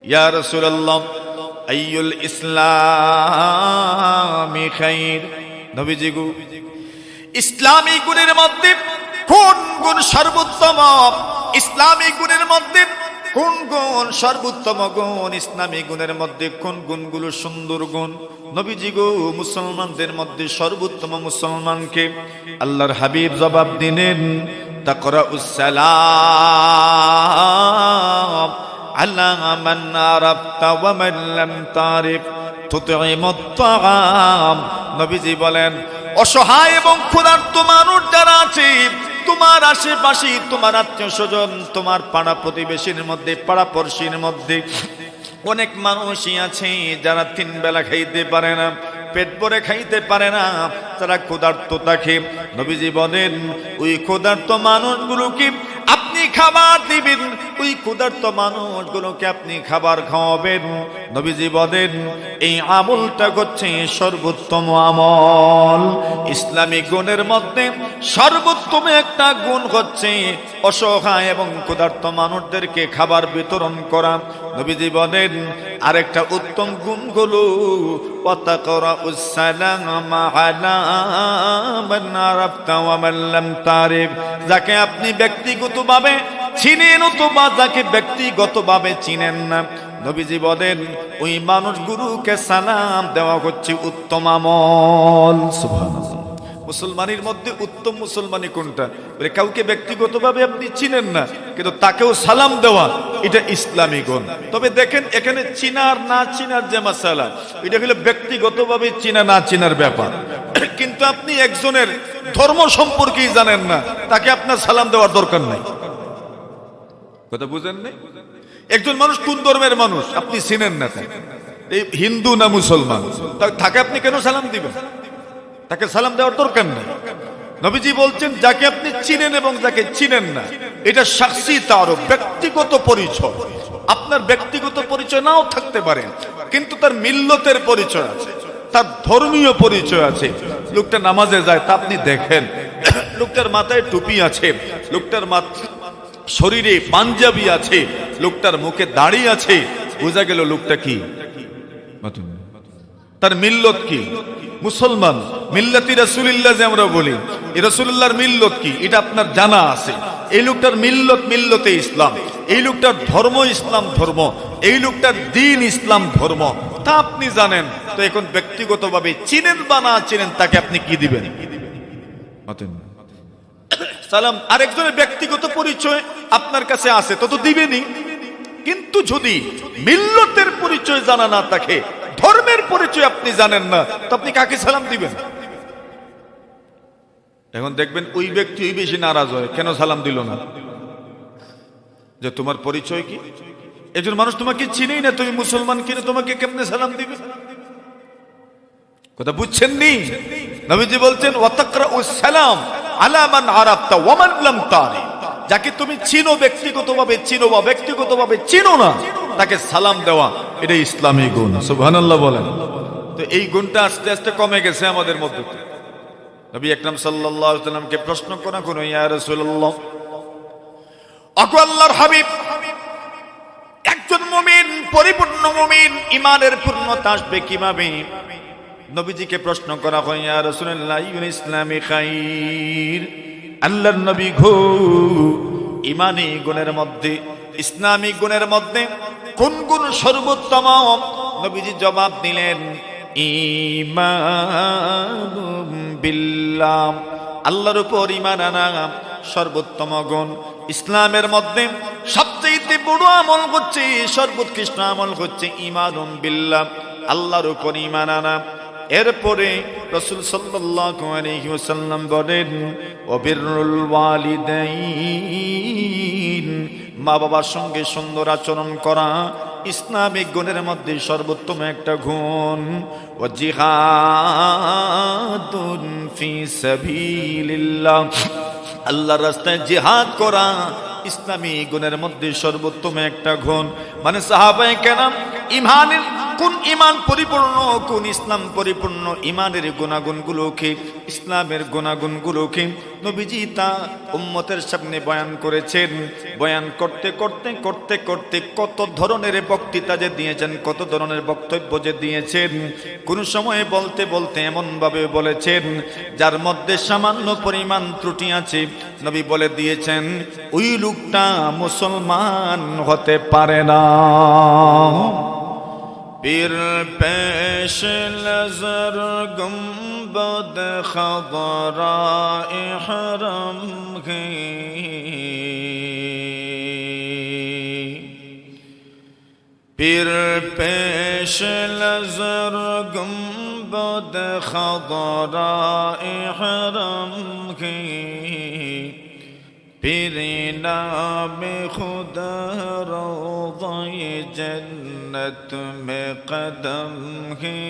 ইয়া রাসূলুল্লাহ আইয়ুল ইসলামি খাইর, নবীজি গো ইসলামী গুণের মধ্যে কোন গুণ সর্বোত্তম? ইসলামী গুণের মধ্যে কোন গুণ সর্বোত্তম গুণ? ইসলামী গুণের মধ্যে কোন গুণগুলো সুন্দর গুণ? নবীজি গো মুসলমানদের মধ্যে সর্বোত্তম মুসলমানকে আল্লাহর হাবিব জবাব দিলেন, তাকরাউস সালাম আলা মান আরাফতা ওয়া মান লাম তারিফ তুতঈমুত তাআম। নবীজি বলেন, অসহায় এবং ক্ষুধার্ত মানুষ যারা আছে তোমার আশেপাশে, তোমার আত্মীয় স্বজন, তোমার পাড়া প্রতিবেশীর মধ্যে, পাড়াপড়শির মধ্যে অনেক মানুষই আছে যারা তিন বেলা খাইতে পারে না, পেট ভরে খাইতে পারে না, তারা ক্ষুধার্ত থাকে। নবীজি বলেন, ওই ক্ষুধার্ত মানুষগুলোকে আপনি খাবার দিবেন, ওই ক্ষুধার্ত মানুষগুলোকে আপনি খাবার খাওয়াবেন। নবীজি বলেন, এই আমলটা হচ্ছে সর্বোত্তম আমল। ইসলামিক গুণের মধ্যে সর্বোত্তম একটা গুণ হচ্ছে অসহায় এবং ক্ষুধার্ত মানুষদেরকে খাবার বিতরণ করা। নবীজি বলেন, আরেকটা উত্তম গুণ হলো ওয়াতাকরাউস সালাম আলা মান আরাফতা ওয়া মান লাম তারিফ। যাকে আপনি ব্যক্তিগতভাবে চিনেন অথবা যাকে ব্যক্তিগতভাবে চিনেন না, নবীজি বলেন ওই মানুষগুলোকে সালাম দেওয়া হচ্ছে উত্তম আমল। সুবহানাল্লাহ। মুসলমানের মধ্যে উত্তম মুসলমানি কোনটা? বলে কাউকে ব্যক্তিগতভাবে আপনি চিনেন না কিন্তু তাকেও সালাম দেওয়া, এটা ইসলামী গুণ। তবে দেখেন এখানে চিনার না চিনার যে মাসালা, এটা হলো ব্যক্তিগতভাবে চিনা না চিনার ব্যাপার। কিন্তু আপনি একজনের ধর্ম সম্পর্কেই জানেন না, তাকে আপনার সালাম দেওয়ার দরকার নাই। কথা বুঝেন নাই? একজন মানুষ কোন ধর্মের মানুষ আপনি চিনেন না, এই হিন্দু না মুসলমান, তাকে আপনি কেন সালাম দিবেন? তাকে সালাম দেওয়ার দরকার নেই। নবীজি বলছেন, যাকে আপনি চিনেন এবং যাকে চিনেন না, এটা শাখসি তারফ, ব্যক্তিগত পরিচয়। আপনার ব্যক্তিগত পরিচয় নাও থাকতে পারে, কিন্তু তার মিল্লতের পরিচয় আছে, তার ধর্মীয় পরিচয় আছে। লোকটা নামাজে যায়, তা আপনি দেখেন, লোকটার মাথায় টুপি আছে, লোকটার শরীরে পাঞ্জাবি আছে, লোকটার মুখে দাড়ি আছে, বোঝা গেল লোকটা কি, তার মিল্লত কি, মুসলমান। মিল্লাতি রাসূলুল্লাহ যে আমরা বলি, এই রাসূলুল্লাহর মিল্লত কি এটা আপনার জানা আছে। এই লোকটার মিল্লত মিল্লতে ইসলাম, এই লোকটার ধর্ম ইসলাম ধর্ম, এই লোকটার দ্বীন ইসলাম ধর্ম, তা আপনি জানেন। তো এখন ব্যক্তিগতভাবে চিনেন বা না চিনেন, তাকে আপনি কি দিবেন? সালাম। আরেকজনের ব্যক্তিগত পরিচয় আপনার কাছে আছে, তো দিবেনই। কিন্তু যদি মিল্লতের পরিচয় জানা না থাকে, ধর্মের পরিচয় আপনি জানেন না, তো আপনি কাকে সালাম দিবেন? এখন দেখবেন ওই ব্যক্তি বেশি নারাজ হয়, কেন সালাম দিল না? যে তোমার পরিচয় কি? একজন মানুষ তোমাকে চিনেই না, তুমি মুসলমান কিনা, তোমাকে কেমনে সালাম দিবে? কথা বুঝছেন নি? নবীজি বলছেন, ওয়াতাকরাউস সালাম আলা মান আরাফতা ওয়া মান লাম তারিফ। যাকে তুমি চিনো ব্যক্তিগতভাবে চিনো বা ব্যক্তিগতভাবে চিনো না, তাকে সালাম দেওয়া, এটা ইসলামী গুণ। সুবহানাল্লাহ বলেন। তো এই গুণটা আস্তে আস্তে কমে গেছে আমাদের মধ্যে। নবী আকরাম সাল্লাল্লাহু আলাইহি ওয়াসাল্লামকে প্রশ্ন করা কোন, ইয়া রাসূলুল্লাহ, ওগো আল্লাহর হাবিব, একজন মুমিন, পরিপূর্ণ মুমিন, ঈমানের পূর্ণতা আসবে কিভাবে? নবীজিকে প্রশ্ন করা হয়, ইয়া রাসূলুল্লাহ আইয়ুল ইসলামি খাইর। আল্লাহর নবী গো, ঈমানী গুণের মধ্যে, ইসলামিক গুণের মধ্যে কোন গুণ সর্বোত্তম? নবীজি জবাব দিলেন, ঈমানুম বিল্লাহ, আল্লাহর উপর ঈমান আনা সর্বোত্তম গুণ। ইসলামের মধ্যে সবচেয়ে বড় আমল হচ্ছে, সর্বোৎকৃষ্ট আমল হচ্ছে ঈমানুম বিল্লাহ, আল্লাহর উপর ঈমান আনা। এরপরে রাসূল সাল্লাল্লাহু আলাইহি ওয়াসাল্লাম বলেন, ওয়াবিরুল ওয়ালিদাইন, মা বাবার সঙ্গে সুন্দর আচরণ করা ইসলামিক গুণের মধ্যে সর্বোত্তম একটা গুণ। ওয়া জিহাদুন ফি সাবিলিল্লাহ, আল্লাহর রাস্তায় জিহাদ করা ইসলামী গুণের মধ্যে সর্বোত্তম একটা গুণ। মানে সাহাবায়ে কেরাম ঈমানের কোন ঈমান পরিপূর্ণ, কোন ইসলাম পরিপূর্ণ, ঈমানের গুণাগুণগুলোকে, ইসলামের গুণাগুণগুলোকে নবীজি তা উম্মতের সামনে বয়ান করেছেন। বয়ান করতে করতে করতে করতে কত ধরনের বক্তৃতা যে দিয়েছেন, কত ধরনের বক্তব্য যে দিয়েছেন। কোন সময়ে বলতে বলতে এমন ভাবে বলেছেন যার মধ্যে সামান্য পরিমাণ ত্রুটি আছে। নবী বলে দিয়েছেন ওই লোকটা মুসলমান হতে পারে না। পীর পেশ নজর গুম্বদ খবরা ইহরম গে, পীর পেশ নজর গুম্বদ খবরা ইহরম গে, پیر نام خدا روضہ جنت میں قدم ہے،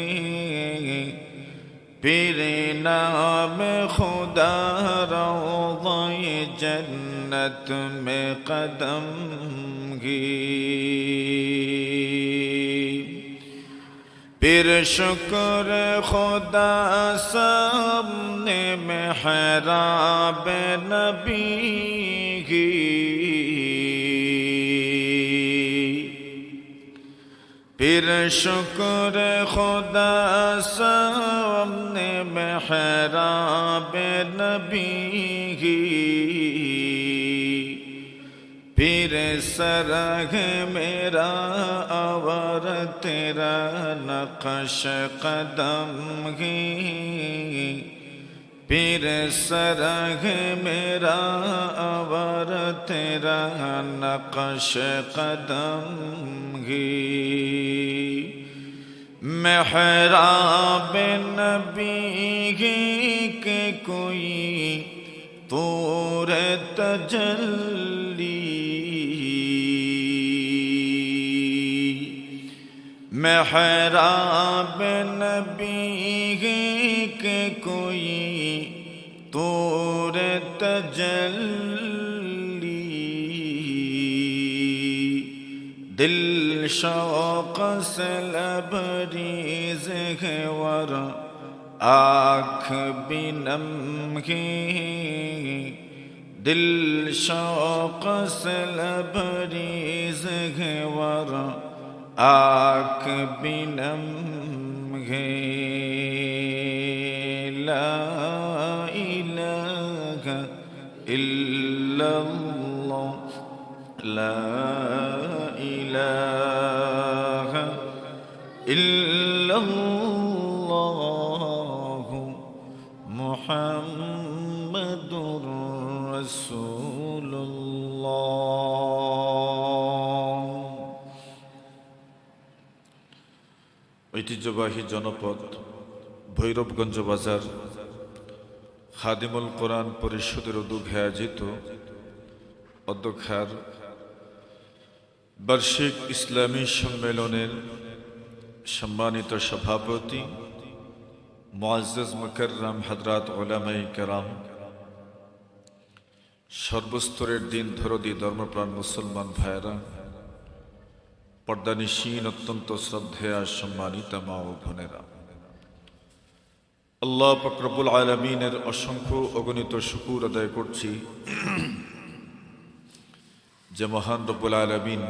پیر نام خدا روضہ جنت میں قدم ہے، پھر شکر خدا سامنے محراب نبی کی، پھر شکر خدا سامنے محراب نبی کی، پھر سرگ میرا اور تیرا نقش قدم ہے، پھر سرگ میرا اور تیرا نقش قدم ہے، محراب نبی کے کوئی طور تجلی، محراب نبی کے کوئی طور تجلی، دل شوق سے لبریز ہے ور آنکھ بھی نم ہے، دل شوق سے لبریز ہے ور آنکھ بھی نم ہے، لا الہ الا اللہ، لا الہ الا اللہ محمد رسول اللہ۔ ঐতিহ্যবাহী জনপদ ভৈরবগঞ্জ বাজার খাদিমুল কোরআন পরিষদের উদ্যোগে আয়োজিত অধ্যক্ষার বার্ষিক ইসলামী সম্মেলনের সম্মানিত সভাপতি মুআজ্জাজ মুকাররম হযরত উলামায়ে কেরাম, সর্বস্তরের দিন দরদি ধর্মপ্রাণ মুসলমান ভাইয়েরা, পর্দানিশীন অত্যন্ত শ্রদ্ধেয়া সম্মানিতা মা ও বোনেরা, আল্লাহ পাক রব্বুল আলামিনের অসংখ্য অগণিত শুকর আদায় করছি যে মহান রব্বুল আলামিন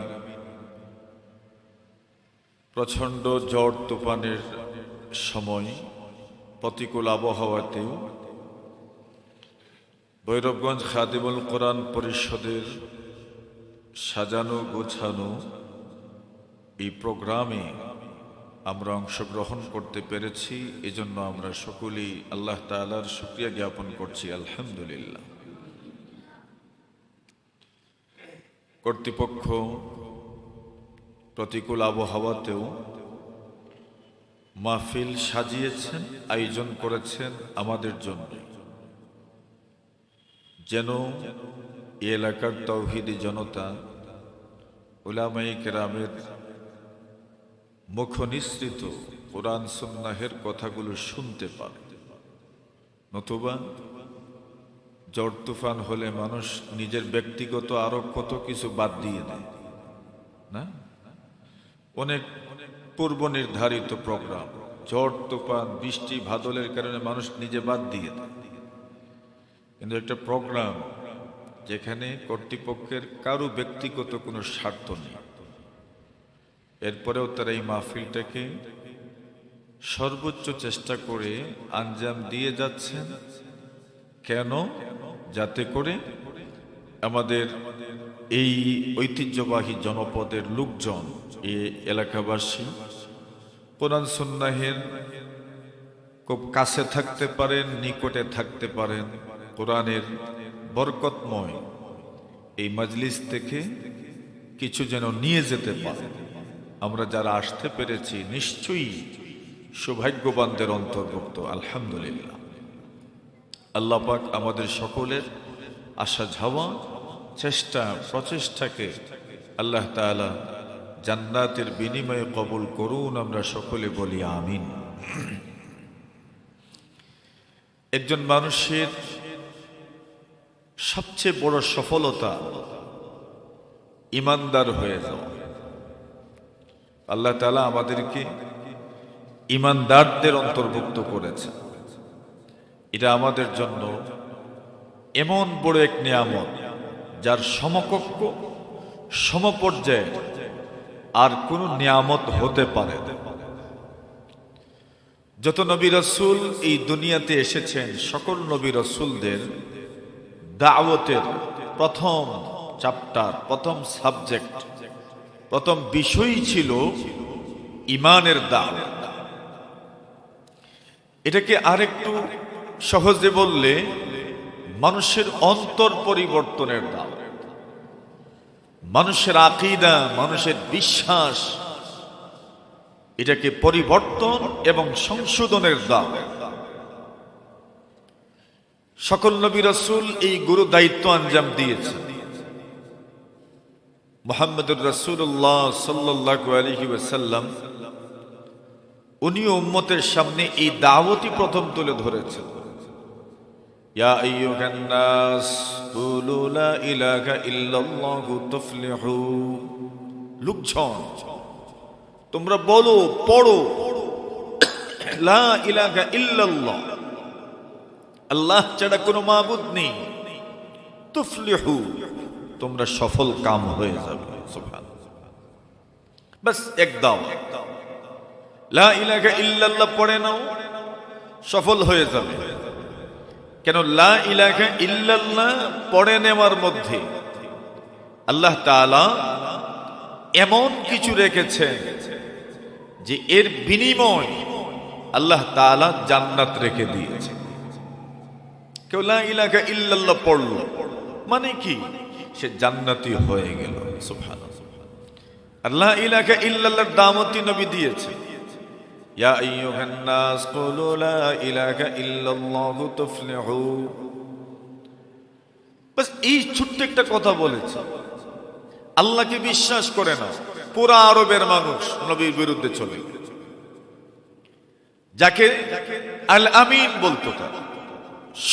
প্রচণ্ড ঝড় তুফানের সময় প্রতিকূল আবহাওয়াতেও ভৈরবগঞ্জ খাদিমুল কোরআন পরিষদের সাজানো গোছানো এই প্রোগ্রামে আমরা অংশগ্রহণ করতে পেরেছি। এজন্য আমরা সকলেই আল্লাহ তাআলার শুকরিয়া জ্ঞাপন করছি, আলহামদুলিল্লাহ। কর্তৃপক্ষ প্রতিকূল আবহাওয়াতেও মাহফিল সাজিয়েছেন, আয়োজন করেছেন আমাদের জন্য, যেন এই এলাকার তাওহীদি জনতা উলামায়ে কেরামের মুখ নিঃসৃত কোরআন সুন্নাহের কথাগুলো শুনতে পারে। নতুবা ঝড় তুফান হলে মানুষ নিজের ব্যক্তিগত আরো কত কিছু বাদ দিয়ে দেয় না, অনেক পূর্ব নির্ধারিত প্রোগ্রাম, ঝড় তুফান বৃষ্টি বাদলের কারণে মানুষ নিজে বাদ দিয়ে দেয়, কিন্তু একটা প্রোগ্রাম যেখানে কর্তৃপক্ষের কারো ব্যক্তিগত কোনো স্বার্থ নেই, এরপরেও তারা এই মাহফিলটাকে সর্বোচ্চ চেষ্টা করে আঞ্জাম দিয়ে যাচ্ছেন। কেন? যাতে করে আমাদের এই ঐতিহ্যবাহী জনপদের লোকজন, এই এলাকাবাসী কোরআন সুন্নাহের খুব কাছে থাকতে পারেন, নিকটে থাকতে পারেন, কোরআনের বরকতময় এই মজলিস থেকে কিছু যেন নিয়ে যেতে পারে। আমরা যারা আসতে পেরেছি নিশ্চয়ই সৌভাগ্যবানদের অন্তর্ভুক্ত, আলহামদুলিল্লাহ। আল্লাহ পাক আমাদের সকলের আশা যাওয়া চেষ্টা প্রচেষ্টাকে আল্লাহ তাআলা জান্নাতের বিনিময়ে কবুল করুন, আমরা সকলে বলি আমিন। একজন মানুষের সবচেয়ে বড় সফলতা ঈমানদার হয়ে যাওয়া। আল্লাহ তাআলা আমাদেরকে ঈমানদারদের অন্তর্ভুক্ত করেছেন। এটা আমাদের জন্য এমন বড় এক নিয়ামত, যার সমকক্ষ সমপর্যায়ে আর কোন নিয়ামত হতে পারে না। যত নবী রাসূল এই দুনিয়াতে এসেছেন, সকল নবী রাসূলদের দাওয়াতের প্রথম চ্যাপ্টার, প্রথম সাবজেক্ট, প্রথম বিষয় ছিল ঈমানের দাওয়াত। এটাকে আরেকটু সহজে বললে মানুষের অন্তর পরিবর্তনের দাওয়াত, মানুষের আকীদা, মানুষের বিশ্বাস, এটাকে পরিবর্তন এবং সংশোধনের দাওয়াত। সকল নবী রাসূল এই গুরু দায়িত্ব আঞ্জাম দিয়েছেন। মুহাম্মদুর রাসূলুল্লাহ সাল্লাল্লাহু আলাইহি ওয়াসাল্লাম উনি উম্মতের সামনে এই দাওয়াতই প্রথম তুলে ধরেছেন। ইয়া আইয়ুহান নাস কুলু লা ইলাহা ইল্লাল্লাহু তুফলিহু। লোকজন, তোমরা বলো, পড়ো লা ইলাহা ইল্লাল্লাহ, আল্লাহ ছাড়া কোনো মাবুদ নেই, তুফলিহু, তোমরা সফল কাম হয়ে যাবে। সুবহানাল্লাহ। বাস এক দাওয়াত, লা ইলাহা ইল্লাল্লাহ পড়ে নাও, সফল হয়ে যাবে। কেন? লা ইলাহা ইল্লাল্লাহ পড়ে নেওয়ার মধ্যে আল্লাহ তাআলা এমন কিছু রেখেছেন যে এর বিনিময় আল্লাহ তাআলা জান্নাত রেখে দিয়েছে। কেউ লা ইলাহা ইল্লাল্লাহ পড়ল মানে কি? সে জান্নাতি হয়ে গেল। সুবহানাল্লাহ। আর লা ইলাহা ইল্লাল্লাহর দাওয়াতই নবী দিয়েছে। ইয়া আইয়ুহান নাস কুলু লা ইলাহা ইল্লাল্লাহু তুফলিহু। বাস এই ছোট্ট একটা কথা বলেছে। আল্লাহকে বিশ্বাস করে না পুরা আরবের মানুষ নবীর বিরুদ্ধে চলে গেছে। যাকে আল আমিন বলতো, তার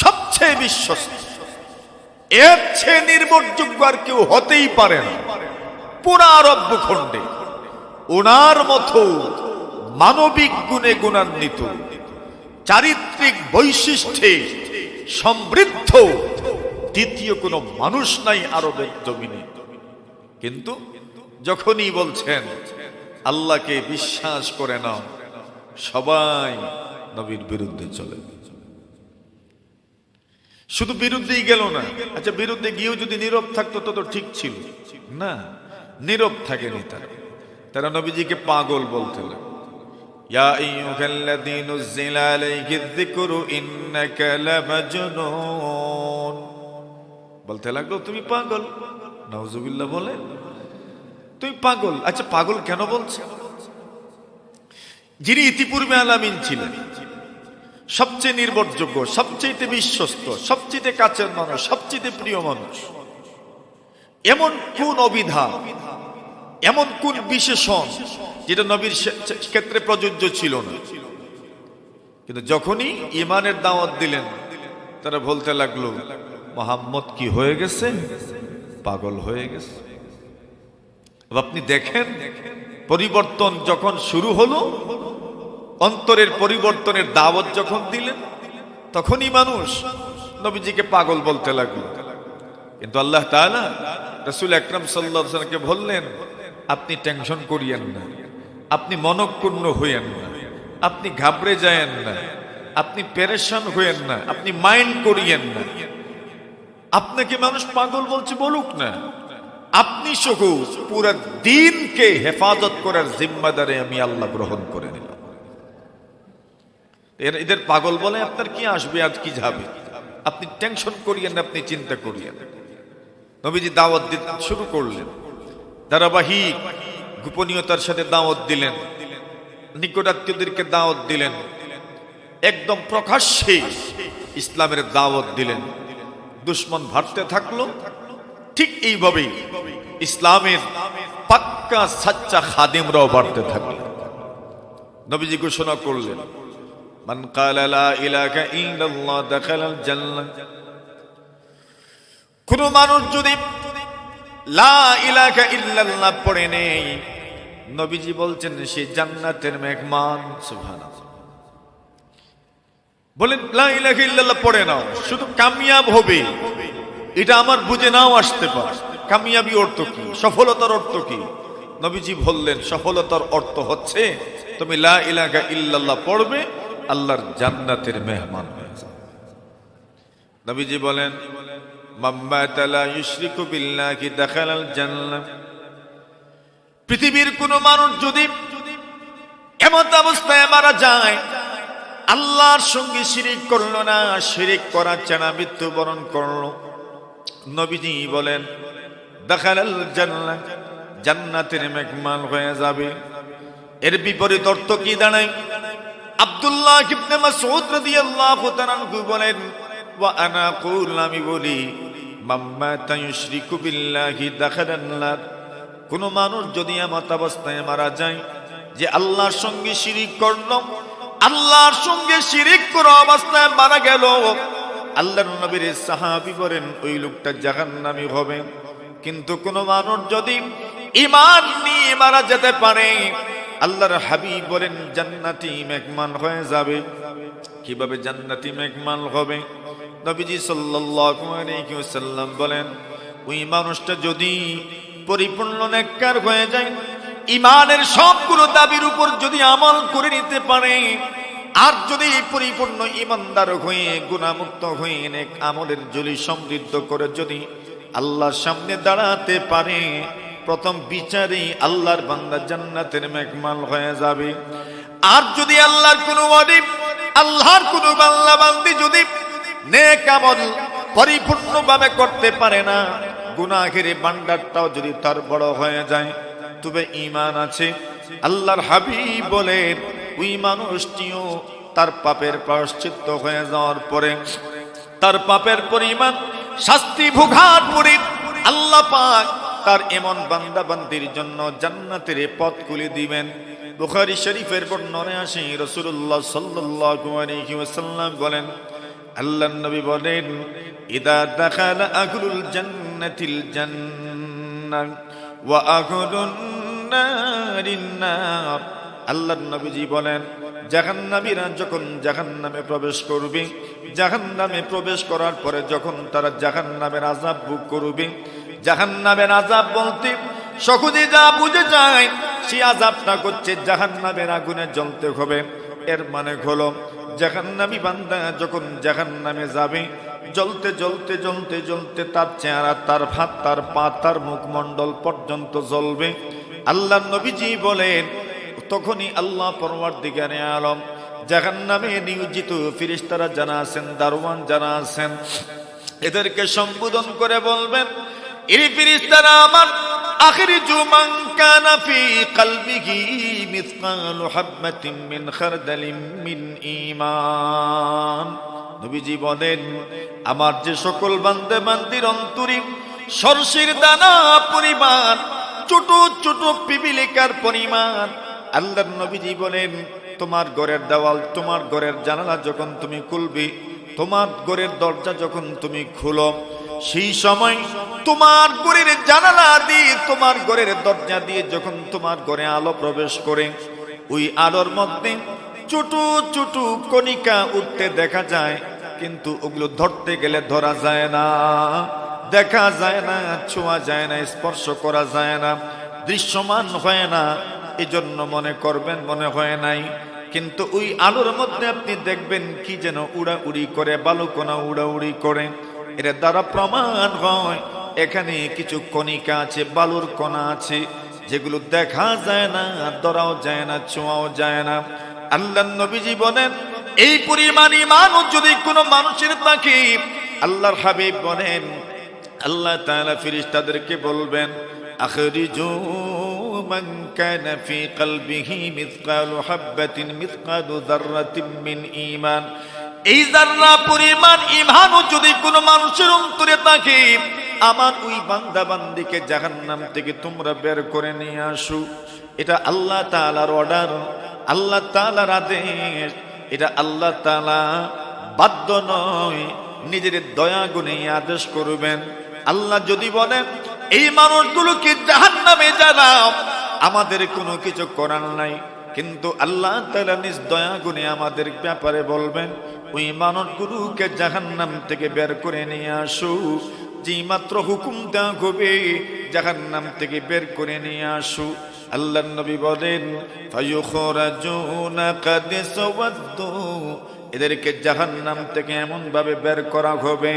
সবচেয়ে বিশ্বস্ত, এর চেয়ে নির্ভরযোগ্য আর কেউ হতেই পারে না পুরা আরব ভূখণ্ডে। ওনার মতো মানবিক গুণে গুণান্বিত, চারিত্রিক বৈশিষ্ট্যে সমৃদ্ধ দ্বিতীয় কোনো মানুষ নাই আরবের জমিনে। কিন্তু যখনই বলছেন আল্লাহকে বিশ্বাস করে নাও, সবাই নবীর বিরুদ্ধে চলে। শুধু বিরুদ্ধেই গেল না, আচ্ছা বিরুদ্ধে গিয়েও যদি নীরব থাকতো তো ঠিক ছিল না, নীরব থাকেনি তারা নবীজিকে পাগল বলতে লাগলো। ইয়া আইয়ুহাল্লাযী নুযিলা আলাইহিয যিকরু ইন্নাকা লামাজনুন, বলতে লাগলো তুমি পাগল। নাউযুবিল্লাহ বলে তুমি পাগল। আচ্ছা পাগল কেন বলছে? যিনি ইতিপূর্বে আল আমিন ছিলেন, সবচেয়ে নির্ভরযোগ্য, সবচেয়ে বিশ্বস্ত, সবচেয়ে কাছের মানুষ, সবচেয়ে প্রিয় মানুষ, এমন কোন অবিধান, এমন কোন বিশেষণ যেটা নবীর ক্ষেত্রে প্রযোজ্য ছিল না? কিন্তু যখনই ঈমানের দাওয়াত দিলেন, তারা বলতে লাগলো মুহাম্মদ কি হয়ে গেছে? পাগল হয়ে গেছে। আপনি দেখেন পরিবর্তন যখন শুরু হলো, অন্তরের পরিবর্তনের দাওয়াত যখন দিলেন, তখনই মানুষ নবীজিকে পাগল বলতে লাগলো। কিন্তু আল্লাহ তাআলা রাসূল আকরাম সাল্লাল্লাহু আলাইহি ওয়াসাল্লামকে বললেন, আপনি টেনশন করিয়েন না, আপনি মনক্ষুণ্ণ হইয়েন না, আপনি ঘাবড়ে যায়েন না, আপনি পেরেশান হইয়েন না, আপনি মাইন্ড করিয়েন না। আপনাকে মানুষ পাগল বলছে, বলুক না, আপনি সহ পুরো দিনকে হেফাজত করার জিম্মাদারি আমি আল্লাহ গ্রহণ করে নিলাম। এদের পাগল বলে আপনার কি আসবে আর কি যাবে, আপনি টেনশন করিয়েন না, আপনি চিন্তা করিয়েন। নবীজি দাওয়াত দিতে শুরু করলেন, ধারাবাহিক গোপনীয়তার সাথে দাওয়াত দিলেন, নিকটাত্মীয়দেরকে দাওয়াত দিলেন, একদম প্রকাশ্যে ইসলামের দাওয়াত দিলেন। দুশমন ভাবতে থাকলো, ঠিক এইভাবেই ইসলামের পাক্কা সাচ্চা খাদিমরাও বাড়তে থাকলো। নবীজি ঘোষণা করলেন, মান ক্বালা লা ইলাহা ইল্লাল্লাহ দাখালাল জান্নাহ। কোন মানুষ যদি লা ইলাহা ইল্লাল্লাহ পড়ে নেই, নবীজি বলছেন সে জান্নাতের মেহমান। সুবহানাল্লাহ। বলেন লা ইলাহা ইল্লাল্লাহ পড়ে নাও, শুধু কামিয়াব হবে, এটা আমার বুঝে নাও আসতে পারে। কামিয়াবি অর্থ কি, সফলতার অর্থ কি? নবীজি বললেন সফলতার অর্থ হচ্ছে তুমি লা ইলাহা ইল্লাল্লাহ পড়বে, আল্লাহর জান্নাতের মেহমান হয়ে যাবে। নবীজি বলেন মাম্মাতা লা ইউশরিকু বিল্লাহি দাখালাল জান্নাহ। পৃথিবীর কোন মানুষ যদি এমন অবস্থায় মারা যায়, আল্লাহর সঙ্গে শিরিক করলো না, শিরিক করার ছাড়া মৃত্যুবরণ করলো, নবীজি বলেন দাখালাল জান্নাহ, জান্নাতের মেহমান হয়ে যাবে। এর বিপরীত অর্থ কি দাঁড়ায়? আব্দুল্লাহ ইবনে মাসউদ রাদিয়াল্লাহু তাআলা আনহু বলেন, ওয়া আনা আকুল, আমি বলি মাম্মাতা ইউশরিকু বিল্লাহি দাখালান নার। কোন মানুষ যদি এমন অবস্থায় মারা যায় যে আল্লাহর সঙ্গে শিরিক করলো, আল্লাহর সঙ্গে শিরিক করা অবস্থায় মারা গেল, আল্লাহর নবীর সাহাবী বলেন ওই লোকটা জাহান্নামী হবে। কিন্তু কোন মানুষ যদি ঈমান নিয়ে মারা যেতে পারে, আল্লাহর হাবিব বলেন জান্নাতি মেহমান হয়ে যাবে। কিভাবে জান্নাতি মেহমান হবে? নবীজি সাল্লাল্লাহু আলাইহি ওয়াসাল্লাম বলেন ওই মানুষটা যদি পরিপূর্ণ নেককার হয়ে যায়, ঈমানের সবগুলো দাবির উপর যদি আমল করে নিতে পারে, আর যদি পরিপূর্ণ ঈমানদার হয়ে গুনাহমুক্ত হয়ে নেক আমলের ঝুলি সমৃদ্ধ করে যদি আল্লাহর সামনে দাঁড়াতে পারে, প্রথম বিচারে আল্লাহর বান্দা জান্নাতের মেহমান হয়ে যাবে। আর যদি আল্লাহর কোনো ওয়ালি, আল্লাহর কোনো বান্দা বান্দি যদি নেক আমল পরিপূর্ণভাবে করতে পারে না, গুনাহের ভান্ডারটাও যদি তার বড় হয়ে যায়, তবে ঈমান আছে, আল্লাহর হাবিব বলেন ওই মানুষটিও তার পাপের প্রায়শ্চিত্ত হয়ে যাওয়ার পরে, তার পাপের পরিমাণ শাস্তি ভোগার পরে আল্লাহ পাক তার এমন বান্দা বান্দির জন্য জান্নাতের পথ খুলে দিবেন। বুখারী শরীফের বর্ণনায় আসে রাসূলুল্লাহ সাল্লাল্লাহু আলাইহি ওয়াসাল্লাম বলেন, আল্লাহর নবী বলেন ইদা দাখালা আহলুল জান্নাতিল জান্নাহ ওয়া আহলুন নারিন নার। আল্লাহর নবীজি বলেন জাহান্নামীরা যখন জাহান্নামে প্রবেশ করবে, জাহান্নামে প্রবেশ করার পরে যখন তারা জাহান্নামের আযাব ভোগ করবে, জাহান্নামের আযাব বলতে সহজে যা বুঝে যায় সেই আযাবটা করছে জাহান্নামের আগুনে জ্বলতে হবে। এর মানে হলো জাহান্নামী বান্দা যখন জাহান্নামে যাবে, জ্বলতে জ্বলতে জ্বলতে জ্বলতে তার চেহারা, তার হাত, তার পা, তার মুখমণ্ডল পর্যন্ত জ্বলবে। আল্লাহর নবীজি বলেন তখনই আল্লাহ পরওয়ারদিগারে আলম জাহান্নামে নিয়োজিত ফেরেশতারা যারা আছেন, দারওয়ান যারা আছেন, এদেরকে সম্বোধন করে বলবেন, এই ফেরেশতারা আমার আখরিজু মান কানা ফি কলবিহি মিসকালু হাববাতিন মিন খারদালিন মিন ঈমান। নবীজি বলেন আমার যে সকল বান্দা বান্দির অন্তরে সরষের দানা পরিমাণ, ছোট ছোট পিপিলিকার পরিমাণ, আল্লাহর নবীজি বলেন তোমার ঘরের দেওয়াল, তোমার ঘরের জানালা যখন তুমি খুলবে, তোমার ঘরের দরজা যখন তুমি খুলো, সেই সময় তোমার ঘরের জানালা দিয়ে, তোমার ঘরের দরজা দিয়ে যখন তোমার ঘরে আলো প্রবেশ করে, ওই আলোর মধ্যে ছোট ছোট কণিকা উঠতে দেখা যায়, কিন্তু ওগুলো ধরতে গেলে ধরা যায় না, দেখা যায় না, ছোঁয়া যায় না, স্পর্শ করা যায় না, দৃশ্যমান হয় না। এজন্য মনে করবেন মনে হয় নাই, কিন্তু ওই আলোর মধ্যে আপনি দেখবেন কি যেন উড়াউড়ি করে, বালুকণা উড়াউড়ি করে। এর দ্বারা প্রমাণ হয় এখানে কিছু কণিকা আছে, বালুর কণা আছে, যেগুলো দেখা যায় না, ধরাও যায় না, ছোঁয়াও যায় না। আল্লাহর নবীজি বলেন, এই পরিমাণ ঈমান যদি কোনো মানুষের থাকে, আল্লাহর হাবিব বলেন আল্লাহ তাআলা ফেরেশতাদেরকে বলবেন, আখরিজু মান কানা ফি কলবিহি মিসকালু হাববাতিন মিসকালু যাররাতিন মিন ঈমান। এই যাররা পরিমাণ ঈমান যদি কোনো মানুষের অন্তরে থাকে, আমার ওই বান্দা বান্দিকে জাহান্নাম থেকে তোমরা বের করে নিয়ে আসো। এটা আল্লাহ তাআলার অর্ডার, আল্লাহ তাআলার আদেশ। এটা আল্লাহ তাআলা বাধ্য নয়, নিজের দয়া গুণে আদেশ করবেন। আল্লাহ যদি বলেন এই মানুষগুলোকে জাহান্নামে জ্বালাও, আমাদের কোনো কিছু করার নাই, কিন্তু আল্লাহ তাআলা নিজ দয়া গুণে আমাদের ব্যাপারে বলবেন ওই মানুষগুলোকে জাহান্নাম থেকে বের করে নিয়ে আসো। যেই মাত্র হুকুম দেওয়া হবে জাহান্নাম থেকে বের করে নিয়ে আসো, আল্লাহর নবী বলেন ফায়ুখরাজুনা কাদ সাওয়াদ্দু, এদেরকে জাহান্নাম থেকে এমন ভাবে বের করা হবে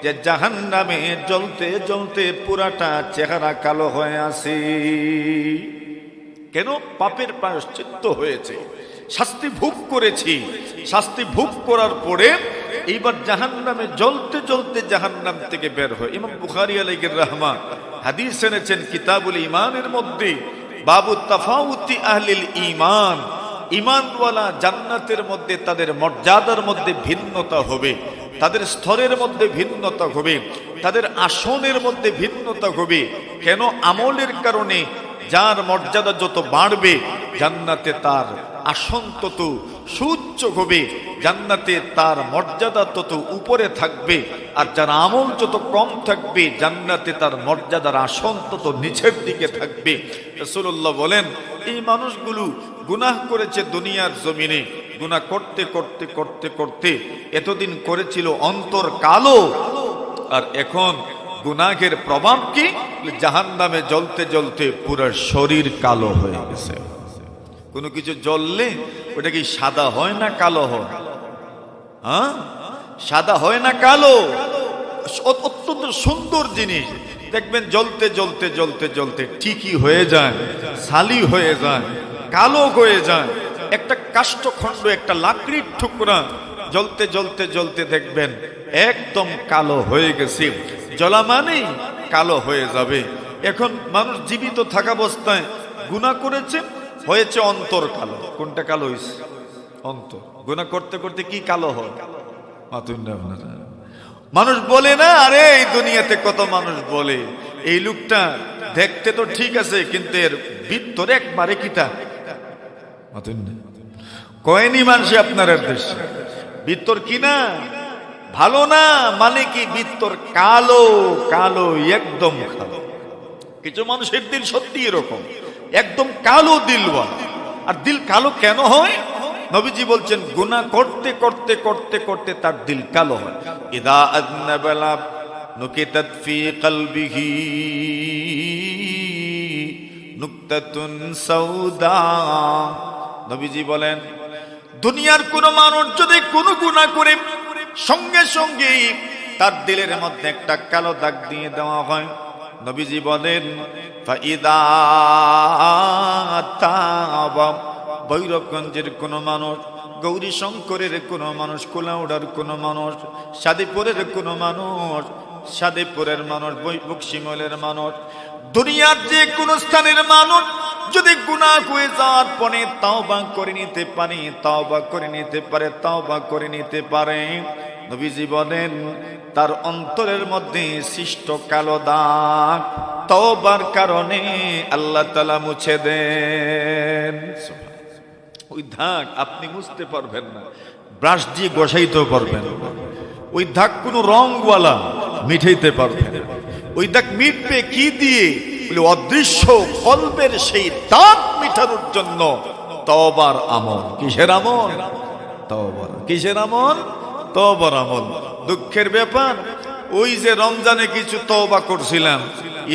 যে জাহান্নামে জ্বলতে জ্বলতে পুরাটা চেহারা কালো হয়ে আছে। কেন? পাপের প্রায়শ্চিত্ত হয়েছে, শাস্তি ভোগ করেছি, শাস্তি ভোগ করার পরে এইবার জাহান্নামে জ্বলতে জ্বলতে জাহান্নাম থেকে বের হয়। ইমাম বুখারী আলাইহির রাহমাত হাদিস এনেছেন কিতাবুল ঈমানের মধ্যে, বাবু তাফাউতি আহলিল ঈমান, ঈমানওয়ালা জান্নাতের মধ্যে তাদের মর্যাদার মধ্যে ভিন্নতা হবে, তাদের স্তরের মধ্যে ভিন্নতা হবে, তাদের আসনের মধ্যে ভিন্নতা হবে। কেন? আমলের কারণে যার মর্যাদা যত বাড়বে জান্নাতে তার আসন তত সুউচ্চ হবে, জান্নাতে তার মর্যাদা তত উপরে থাকবে। আর যার আমল যত কম থাকবে জান্নাতে তার মর্যাদার আসন তত নিচের দিকে থাকবে। রাসূলুল্লাহ বলেন এই মানুষগুলো গুনাহ করেছে দুনিয়ার জমিনে, গুনাহ করতে করতে করতে করতে এতদিন করেছিল অন্তর কালো, আর এখন গুনাহের প্রভাব কি? জাহান্নামে জ্বলতে জ্বলতে পুরো শরীর কালো হয়ে গেছে। কোনো কিছু জ্বললে ওটা কি সাদা হয় না কালো হয়? হ্যাঁ, সাদা হয় না কালো? অত্যন্ত সুন্দর জিনিস, দেখবেন জ্বলতে জ্বলতে জ্বলতে জ্বলতে ঠিকই হয়ে যায়, সালি হয়ে যায়, কালো হয়ে যায়। একটা কাষ্ঠখণ্ড, একটা লাকড়ির টুকরা জ্বলতে জ্বলতে জ্বলতে দেখবেন একদম কালো হয়ে গেছে। জ্বলা মানেই কালো হয়ে যাবে। এখন মানুষ জীবিত থাকা অবস্থায় গুনাহ করেছে, হয়েছে অন্তর কালো। কোনটা কালো হয়েছে? অন্তর। গুনাহ করতে করতে কি কালো হয়? মানুষ বলে না, আরে এই দুনিয়াতে কত মানুষ বলে এই লোকটা দেখতে তো ঠিক আছে কিন্তু এর ভিতরে একবারে কিটা কয়নি মানুষে আপনার দেশে ভিতর কিনা ভালো না, মানে কি ভিতর কালো কালো, একদম কালো। কিছু মানুষের দিল সত্যি এরকম, একদম কালো দিলওয়া। আর দিল কালো কেন হয়? নবীজি বলছেন গুনাহ করতে করতে করতে করতে তার দিল কালো হয়। ইদা আযনাবা নুকিতাত ফি কলবিহি নুকতাতুন সাউদা। নবীজি বলেন দুনিয়ার কোন মানুষ যদি কোনো গুনাহ করে সঙ্গে সঙ্গে তার দিলের মধ্যে একটা কালো দাগ দিয়ে দেওয়া হয়। নবীজি বলেন ফাইদা তাবা, ভৈরবগঞ্জের কোন মানুষ, গৌরী শঙ্করের কোন মানুষ, কোলাউড়ার কোন মানুষ, সাদেপুরের কোন মানুষ, সাদেপুরের মানুষ, বকশিমলের মানুষ, দুনিয়ার যে কোন স্থানের মানুষ যদি গুনাহ হয়ে যাওয়ার পরে তাওবা করে নিতে পারে, তাওবা করে নিতে পারে, তাওবা করে নিতে পারে, নবীজি বলেন তার অন্তরের মধ্যে সৃষ্ট কালো দাগ তওবার কারণে আল্লাহ তাআলা মুছে দেন। ওই দাগ আপনি মুছতে পারবেন না, ব্রাশ দিয়ে ঘষাইতেও পারবেন না। ওই দাগ কোনো রংওয়ালা মিটাইতে পারবে না। ওই দাগ মিটবে কি দিয়ে? বলে অদৃশ্য কলবের সেই দাগ মিটানোর জন্য তওবার আমল। কিসের আমল? তওবার। কিসের আমল? তওবার আমল। দুঃখের ব্যাপার, ওই যে রমজানে কিছু তওবা করছিলাম,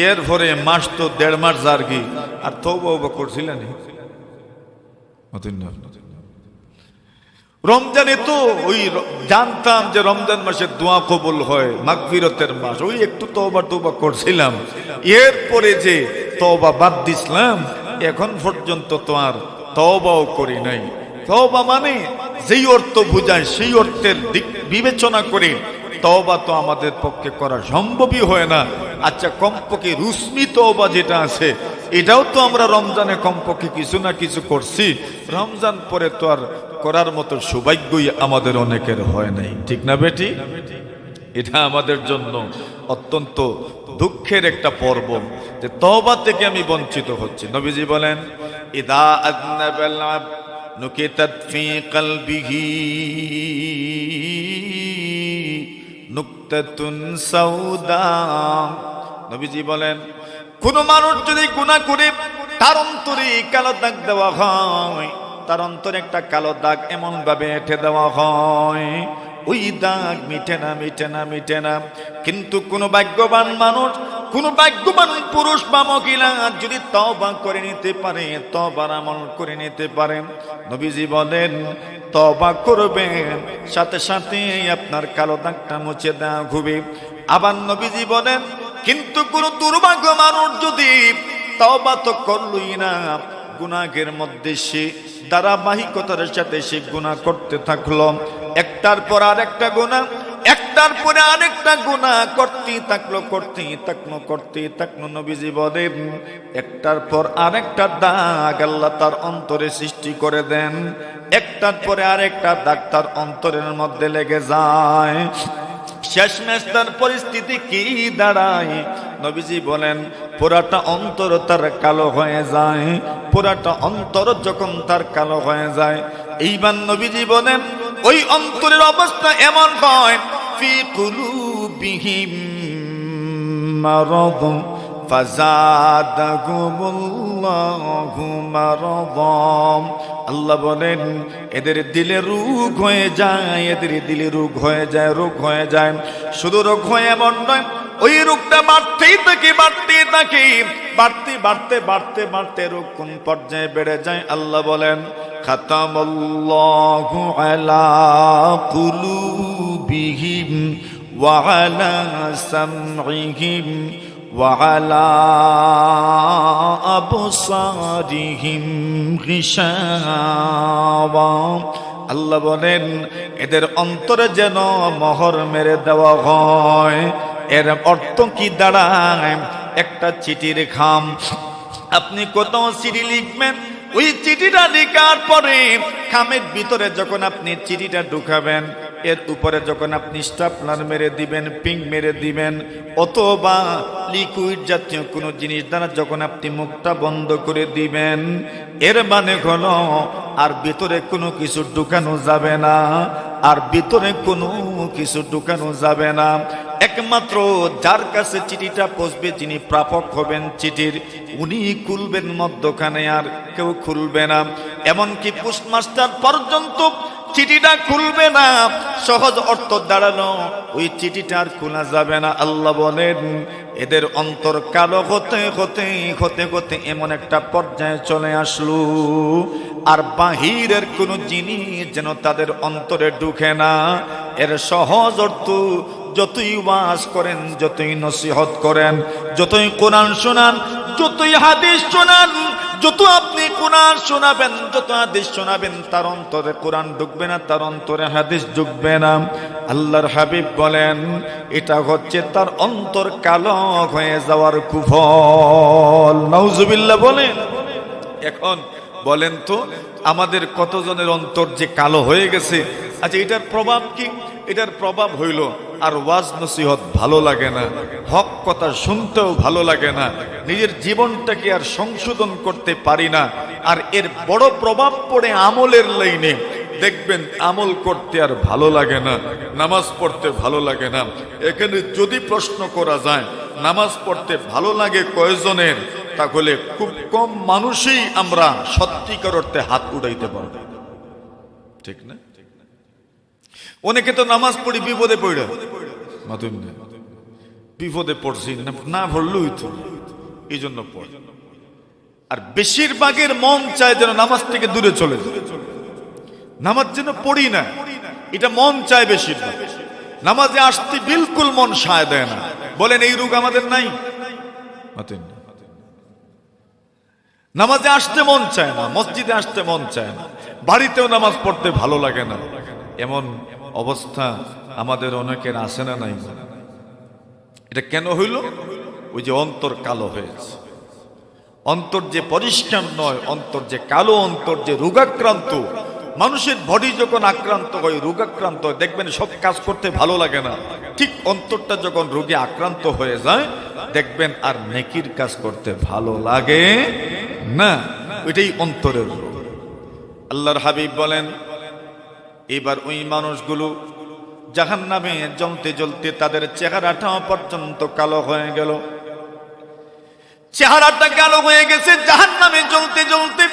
এর পরে মাস তো 1.5 মাস জার্গি, আর তওবা করছিলেন রমজানে তো ওই জানতাম যে রমজান মাসে দোয়া কবুল হয়, মাগফিরতের মাস, ওই একটু তওবা করছিলাম, এরপরে যে তওবা বাদ দিছিলাম, এখন পর্যন্ত তো আর তওবাও করি নাই। তওবা মানে যেই অর্থ বুঝায় সেই অর্থের দিক বিবেচনা করে তওবা তো আমাদের পক্ষে করা সম্ভবই হয় না। আচ্ছা, কমপক্ষে রুসমি তওবা যেটা আছে, এটাও তো আমরা রমজানে কমপক্ষে কিছু না কিছু করছি। রমজান পরে তো আর করার মতো সৌভাগ্যই আমাদের অনেকের হয় নাই, ঠিক না বেটি? এটা আমাদের জন্য অত্যন্ত দুঃখের একটা পর্ব যে তওবা থেকে আমি বঞ্চিত হচ্ছি। নবীজি বলেন, ইদা আযনাবাল আবদ নুকিতাত ফি কলবিহি নুকতাতুন সাউদা। নবীজি বলেন, কোন মানুষ যদি গুনাহ করে তার অন্তরে কালো দাগ দেওয়া হয়, তার অন্তরে একটা কালো দাগ এমন ভাবে এঁটে দেওয়া হয়, ওই দাগ মিটে না, মিটে না, মিটে না। কিন্তু কোন ভাগ্যবান মানুষ, কোন ভাগ্যবান পুরুষ বা মহিলা যদি তওবা করে নিতে পারে, তওবার আমল করে নিতে পারে, নবীজি বলেন তওবা করবেন, সাথে সাথে আপনার কালো দাগটা মুছে দেওয়া হবে। আবার নবীজি বলেন, কিন্তু কোন দুর্ভাগ্য মানুষ যদি তওবা তো করলই না, গুনাহের মধ্যে সে ধারাবাহিকতার সাথে সে গুনাহ করতে থাকলো, একটার পর আরেকটা গুনাহ, একটার পরে আরেকটা গুনাহ করতেই থাকলো। নবীজি বলেন, একটার পর আরেকটা দাগ আল্লাহ তার অন্তরে সৃষ্টি করে দেন, একটার পরে আরেকটা দাগ তার অন্তরের মধ্যে লেগে যায়। শেষমেশ তার পরিস্থিতি কি দাঁড়ায়? নবীজি বলেন, পুরাটা অন্তর তার কালো হয়ে যায়। পুরাটা অন্তর যখন তার কালো হয়ে যায়, এইবার নবীজি বলেন ওই অন্তরের অবস্থা এমন হয়, ফি কুলুবিহিম মারাদ ফাযাদাহুমুল্লাহু মারাদাম। আল্লাহ বলেন, এদের দিলে রোগ হয়ে যায়, এদের দিলে রোগ হয়ে যায়। শুধু রোগ হয়ে এমন নয়, ওই রোগটা বাড়তেই থাকে, রোগ কোন পর্যায়ে বেড়ে যায়? আল্লাহ বলেন, খাতামাল্লাহু আলা কুলুবিহিম ওয়া আলা সামঈহিম ওয়া আলা আবসারিহিম গিশাওয়া। আল্লাহ বলেন, এদের অন্তরে যেন মোহর মেরে দেওয়া হয়। এর অর্থ কি দাঁড়ায়? একটা চিঠির খাম, আপনি কোথাও চিঠি লিখবেন, ওই চিঠিটা লেখার পরে খামের ভিতরে যখন আপনি চিঠিটা ঢুকাবেন, এর উপরে যখন আপনি স্টাপলার মেরে দিবেন, পিং মেরে দিবেন, অথবা লিকুইড জাতীয় কোনো জিনিস দ্বারা যখন আপনি মুখটা বন্ধ করে দিবেন, এর মানে হলো আর ভিতরে কোনো কিছু ঢুকানো যাবে না, আর ভিতরে কোনো কিছু ঢুকানো যাবে না। একমাত্র যার কাছে চিঠিটা পৌঁছবে, যিনি প্রাপক হবেন চিঠির, উনি খুলবেন মধ্যখানে, আর কেউ খুলবে না। এমনকি পোস্টমাস্টার পর্যন্ত চিঠিটা খুলবে না। সহজ অর্থ দাঁড়ানো, ওই চিঠিটা আর খোলা যাবে না। আল্লাহ বলেন, এদের অন্তর কালো হতে হতে এমন একটা পর্যায়ে চলে আসলো, আর বাহিরের কোনো জিনিস যেন তাদের অন্তরে ঢুকে না। এর সহজ অর্থ, যতই ওয়াজ করেন, যতই নসিহত করেন, যতই কোরআন শোনান, যতই হাদিস শোনান, যত আপনি কোরআন শোনাবেন, যত হাদিস শোনাবেন, তার অন্তরে কোরআন ঢুকবে না, তার অন্তরে হাদিস ঢুকবে না। আল্লাহর হাবিব বলেন, এটা হচ্ছে তার অন্তর কালো হয়ে যাওয়ার কুফল। নাউজুবিল্লাহ বলেন। এখন বলেন তো, আমাদের কতজনের অন্তর যে কালো হয়ে গেছে? আচ্ছা, এটার প্রভাব কি? এটার প্রভাব হইল আর ওয়াজ নসিহত ভালো লাগে না, হক কথা শুনতেও ভালো লাগে না, নিজের জীবনটাকে আর সংশোধন করতে পারি না। আর এর বড় প্রভাব পড়ে আমলের লাইনে। দেখবেন আমল করতে আর ভালো লাগে না, নামাজ পড়তে ভালো লাগে না। এখানে যদি প্রশ্ন করা যায় নামাজ পড়তে ভালো লাগে কয়জনের, তাহলে খুব কম মানুষই আমরা সত্যিকার অর্থে হাত উঠাইতে পারব, ঠিক না? অনেকে তো নামাজ পড়ি বিপদে পড়ে, বিপদে পড়ছি না পড়লই তো এই জন্য পড়ে। আর বেশিরভাগের মন চায় যেন নামাজ থেকে দূরে চলে যায়, নামাজ যেন পড়ি না, এটা মন চায় বেশিরভাগ। নামাজে আসতে বিলকুল মন সায় দেয় না। বলেন এই রোগ আমাদের নাই? নামাজে আসতে মন চায় না, মসজিদে আসতে মন চায় না, বাড়িতেও নামাজ পড়তে ভালো লাগে না। এমন অবস্থা আমাদের অনেকের আসে না নাই? এটা কেন হইল? ওই যে অন্তর কালো হয়েছে, অন্তর যে পরিষ্কার নয়, অন্তর যে কালো, অন্তর যে রোগাক্রান্ত। মানুষের বডি যখন আক্রান্ত হয়, রোগাক্রান্ত হয়, দেখবেন সব কাজ করতে ভালো লাগে না। ঠিক অন্তরটা যখন রোগে আক্রান্ত হয়ে যায়, দেখবেন আর নেকির কাজ করতে ভালো লাগে না। ওইটাই অন্তরের রোগ। আল্লাহর হাবিব বলেন, এবার ওই মানুষগুলো জাহান্নামে জ্বলতে জ্বলতে তাদের চেহারাটা পর্যন্ত কালো হয়ে গেল। চেহারাটা কালো হয়ে গেছে জাহান্নামে জ্বলতে জ্বলতে।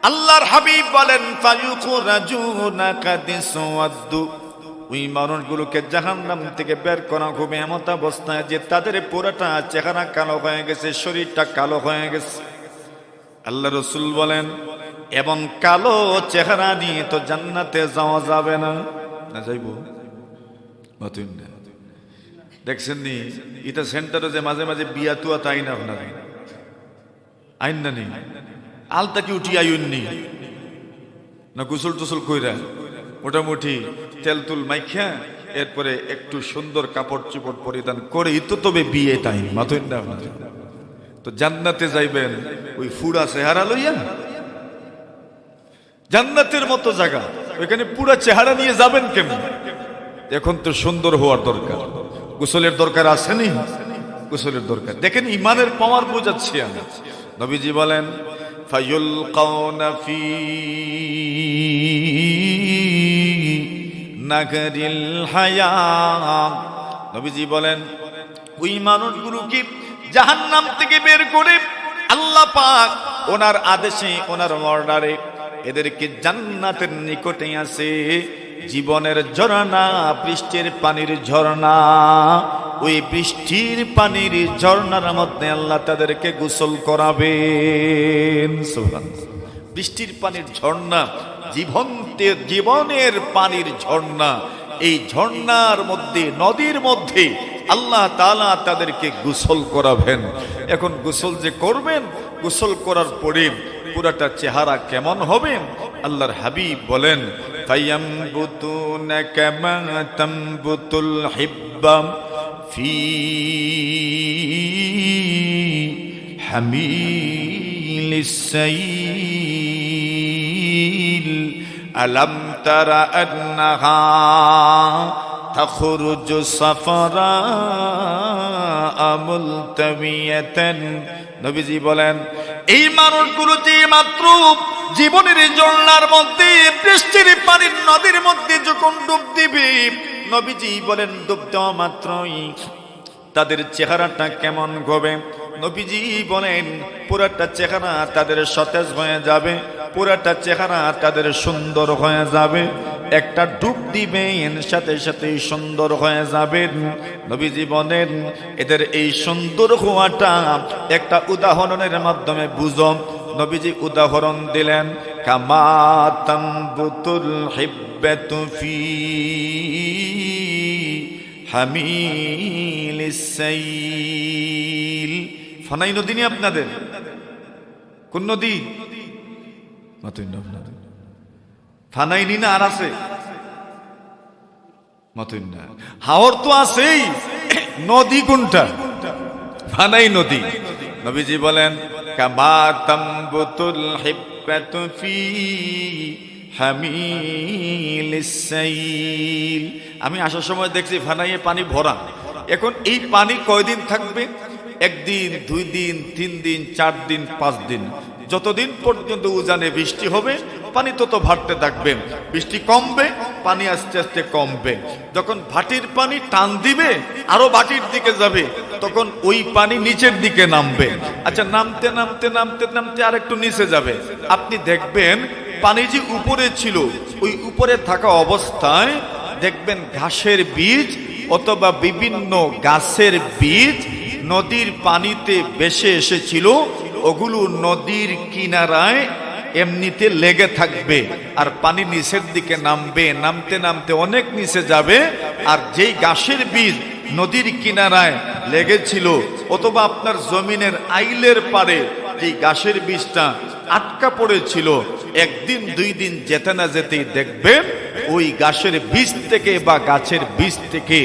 আল্লাহর হাবিব বলেন, ফায়ুখরাজুনা কাদিসওয়াদ্দু, ওই মানুষগুলোকে জাহান্নাম থেকে বের করা হবে এমন অবস্থায় যে তাদের পুরোটা চেহারা কালো হয়ে গেছে, শরীরটা কালো হয়ে গেছে। আল্লাহ রাসূল বলেন, এমন কালো চেহারা নিয়ে তো জান্নাতে যাওয়া যাবে না। না যাইব? দেখছেন নি এটা সেন্টারে যে মাঝে মাঝে বিয়া তুয়া তাই না আপনার আইন না নেই, আলতা কি উঠি আইননি না, গোসল টোসল কইরা মোটামুটি তেল তুল মাইখা এরপরে একটু সুন্দর কাপড় চোপড় পরিধান করে তো তবে বিয়ে তাই মাথুন না। তো জান্নাতে যাইবেন ওই ফুড়া চেহারা লইয়া? জান্নাতের মতো জায়গা, ওইখানে পুরা চেহারা নিয়ে যাবেন কেমন? এখন তো সুন্দর হওয়ার দরকার, গোসলের দরকার আছে নি? গোসলের দরকার। দেখেন ইমানের পাওয়ার বোঝাচ্ছি আমি। নবীজি বলেন, ফায়ুলকাউনা ফি নাগরিল হায়া, নবীজি বলেন ওই মানুষগুলোকে জাহান্নাম থেকে বের করে আল্লাহ পাক ওনার আদেশে, ওনার অর্ডারে এদেরকে জান্নাতের নিকটে আছে জীবনের ঝর্ণা, বৃষ্টির পানির ঝর্ণা। ওই বৃষ্টির পানির ঝর্ণার মধ্যে আল্লাহ তাদেরকে গোসল করাবেন। সুবহানাল্লাহ। বৃষ্টির পানির ঝর্ণা, জীবনের পানির ঝর্ণা। এই ঝর্ণার মধ্যে, নদীর মধ্যে আল্লাহ তাআলা তাদেরকে গোসল করাবেন। এখন গোসল যে করবেন, গোসল করার পরে পুরাটা চেহারা কেমন হবে? আল্লাহর হাবিব বলেন, ফায়ামবুতুনা কামা তামবুতুল হিব্বা ফি হামিলিস সাইল আলাম তারা আন্নাহা তাখরুজু সাফরা মুলতাবিয়াতান। নবীজি বলেন, এই মানুষগুলো যে মাত্র জীবনের ঝর্ণার মধ্যে, বৃষ্টির পানির নদীর মধ্যে যখন ডুব দিবে, নবীজি বলেন ডুব দেওয়া মাত্রই তাদের চেহারাটা কেমন হবে? নবীজি বলেন পুরাটা চেহারা তাদের সতেজ হয়ে যাবে, পুরাটা চেহারা তাদের সুন্দর হয়ে যাবে। একটা ডুব দিবেন সাথে সাথে সুন্দর হয়ে যাবেন। নবীজি বলেন এদের এই সুন্দর হওয়াটা একটা উদাহরণের মাধ্যমে বুঝো। নবীজি উদাহরণ দিলেন, কামা তামবুতুল হিব্বাতু ফি হামিলিস সাইল। ফানাই নদী নি আপনাদের? কোন নদী? ফানাই নি না আর আছে? হাওর তো আছেই, নদী কোনটা? ফানাই নদী। নবীজি বলেন, কামা তামবুতুল হিব্বাতু ফি হামিলিস সাইল। আমি আসার সময় দেখছি ফানাইয়ে পানি ভরা। এখন এই পানি কয়দিন থাকবে? একদিন, 2 দিন, 3 দিন, 4 দিন, 5 দিন। যতদিন পর্যন্ত উজানে বৃষ্টি হবে পানি তত ভাটতে থাকবে, বৃষ্টি কমবে পানি আস্তে আস্তে কমবে, যখন ভাটির পানি টান দিবে আরো ভাটির দিকে যাবে তখন ওই পানি নিচের দিকে নামবে। আচ্ছা, নামতে নামতে নামতে নামতে আর একটু নিচে যাবে, আপনি দেখবেন পানি যে উপরে ছিল ওই উপরে থাকা অবস্থায় দেখবেন ঘাসের বীজ অথবা বিভিন্ন গাছের বীজ নদীর পানিতে ভেসে এসেছিল, ওগুলো নদীর কিনারায় এমনিতে লেগে থাকবে আর পানি নিচের দিকে নামবে, নামতে নামতে অনেক নিচে যাবে। আর যেই গাছের বীজ নদীর কিনারায় লেগেছিল অথবা আপনার জমিনের আইলের পারে যেই গাছের বীজটা আটকা পড়েছিল, একদিন দুই দিন যেতে না যেতেই দেখবেন ওই গাছের বীজ থেকে বা গাছের বীজ থেকে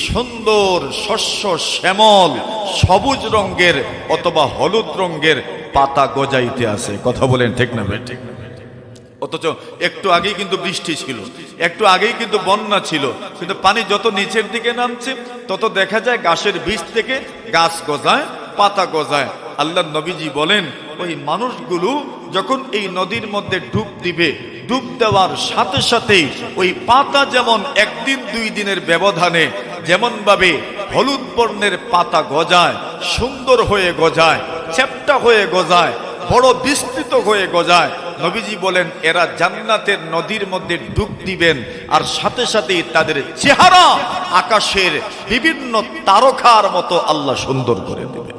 সুন্দর শস্য শ্যামল সবুজ রঙের অথবা হলুদ রঙের পাতা গজাইতে আছে। কথা বলেন ঠিক না ভাই? ঠিক। অথচ একটু আগেই কিন্তু বৃষ্টি ছিল, একটু আগেই কিন্তু বন্যা ছিল, কিন্তু পানি যত নিচের দিকে নামছে তত দেখা যায় গাছের বীজ থেকে গাছ গজায়, পাতা গজায়। আল্লাহ নবীজি বলেন ওই মানুষগুলো যখন এই নদীর মধ্যে ডুব দিবে, ডুব দেওয়ার সাথে সাথেই ওই পাতা যেমন একদিন দুই দিনের ব্যবধানে যেমন ভাবে হলুদ বর্ণের পাতা গজায়, সুন্দর হয়ে গজায়, চ্যাপ্টা হয়ে গজায়, বড় বিস্তৃত হয়ে গজায়, নবীজি বলেন এরা জান্নাতের নদীর মধ্যে ডুব দিবেন আর সাথে সাথেই তাদের চেহারা আকাশের বিভিন্ন তারকার মতো আল্লাহ সুন্দর করে দেবেন।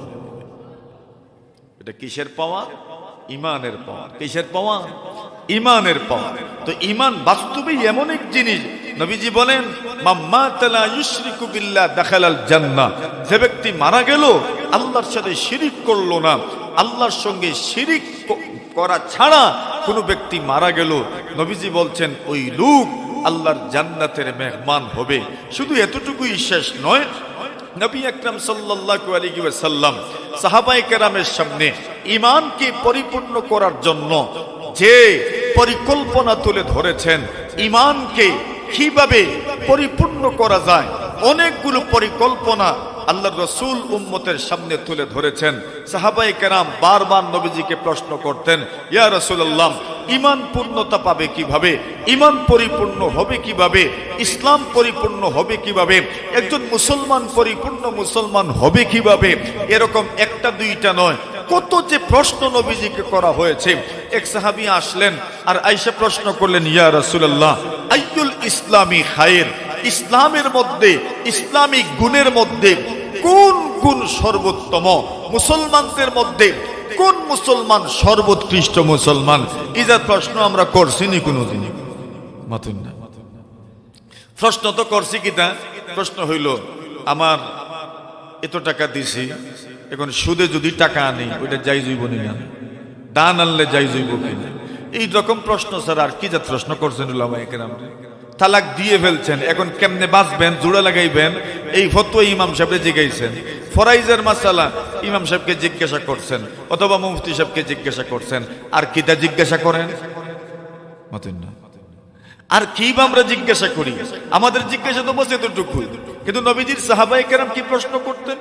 এটা কিসের পাওয়া? ইমানের পাওয়া। কিসের পাওয়া? ইমানের পাওয়া। তো ইমান বাস্তবেই এমন এক জিনিস, নবীজি বলেন মাম্মাতা লা ইউশরিকু বিল্লাহ দাখালাল জান্নাহ, যে ব্যক্তি মারা গেল আল্লাহর সাথে শিরিক করলো না, আল্লাহর সঙ্গে শিরিক করা ছাড়া কোনো ব্যক্তি মারা গেল, নবীজি বলছেন ওই লোক আল্লাহর জান্নাতের মেহমান হবে। শুধু এতটুকুই শেষ নয়, নবী আকরাম সাল্লাল্লাহু আলাইহি ওয়াসাল্লাম সাহাবায়ে কেরামের সামনে ঈমানকে পরিপূর্ণ করার জন্য যে পরিকল্পনা তুলে ধরেছেন, ঈমানকে কিভাবে পরিপূর্ণ করা যায়, অনেকগুলো পরিকল্পনা আল্লাহর রাসূল উম্মতের সামনে তুলে ধরেছেন। সাহাবায়ে কেরাম বারবার নবীজিকে প্রশ্ন করতেন, ইয়া রাসূলুল্লাহ, ঈমান পূর্ণতা পাবে কিভাবে, ঈমান পরিপূর্ণ হবে কিভাবে, ইসলাম পরিপূর্ণ হবে কিভাবে, একজন মুসলমান পরিপূর্ণ মুসলমান হবে কিভাবে? এরকম একটা দুইটা নয়, কত যে প্রশ্ন নবীজিকে করা হয়েছে। এক সাহাবী আসলেন আর আয়েশা প্রশ্ন করলেন, ইয়া রাসূলুল্লাহ, আইয়ুল ইসলামি খায়র, ইসলামের মধ্যে ইসলামিক গুণের মধ্যে কোন গুণ সর্বোত্তম, মুসলমানদের মধ্যে কোন মুসলমান সর্বোৎকৃষ্ট মুসলমান? ইজা প্রশ্ন আমরা করছি নি কোনোদিন? মাতুন না প্রশ্ন তো করছি কিনা? প্রশ্ন হইল আমার এত টাকা দিছি, এখন সুদে যদি টাকা আনি ওইটা যাই জইব না, দান আনলে যাই জইব কিনা? এই রকম প্রশ্ন স্যার আর কি যা প্রশ্ন করছেন উলামায়ে কেরাম। তালাক দিয়ে ফেলছেন, এখন কেমনে বাঁচবেন, জোড়া লাগাইবেন, এই ফতোয়া ইমাম সাহেবকে জিজ্ঞাসেন। ফরাইজের মাসালা ইমাম সাহেবকে জিজ্ঞাসা করছেন অথবা মুফতি সাহেবকে জিজ্ঞাসা করছেন, আর কি তা জিজ্ঞাসা করেন? আর কি আমরা জিজ্ঞাসা করি? আমাদের জিজ্ঞাসা তো বসে এতটুকু, কিন্তু নবীজির সাহাবায়ে কেরাম কি প্রশ্ন করতেন?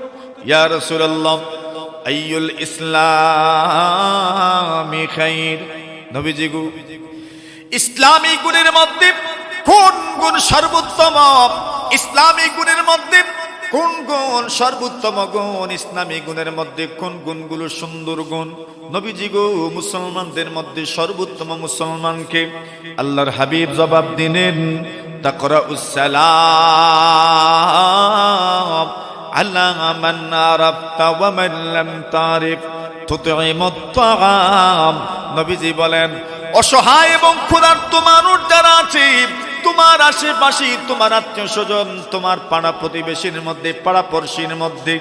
ইয়া রাসূলুল্লাহ, আইয়ুল ইসলামি খায়র, নবীজি গো ইসলামী গুণের মধ্যে কোন গুণ সর্বোত্তম? ইসলামী গুণের মধ্যে কোন গুণ সর্বোত্তম গুণ? ইসলামী গুণের মধ্যে কোন গুণগুলো সুন্দর গুণ? নবীজি গো মুসলমানদের মধ্যে সর্বোত্তম মুসলমানকে আল্লাহর হাবিব জবাব দিলেন, তাকরাউস সালাম আলা মান আরাফতা ওয়া মান লাম তারিফ তুতঈমুত তাআম। নবীজি বলেন অসহায় এবং ক্ষুধার্ত মানুষ যারা আছে তোমার আশেপাশে, তোমার আত্মীয় স্বজন, তোমার পাড়া প্রতিবেশীর মধ্যে, পাড়া পড়শির মধ্যে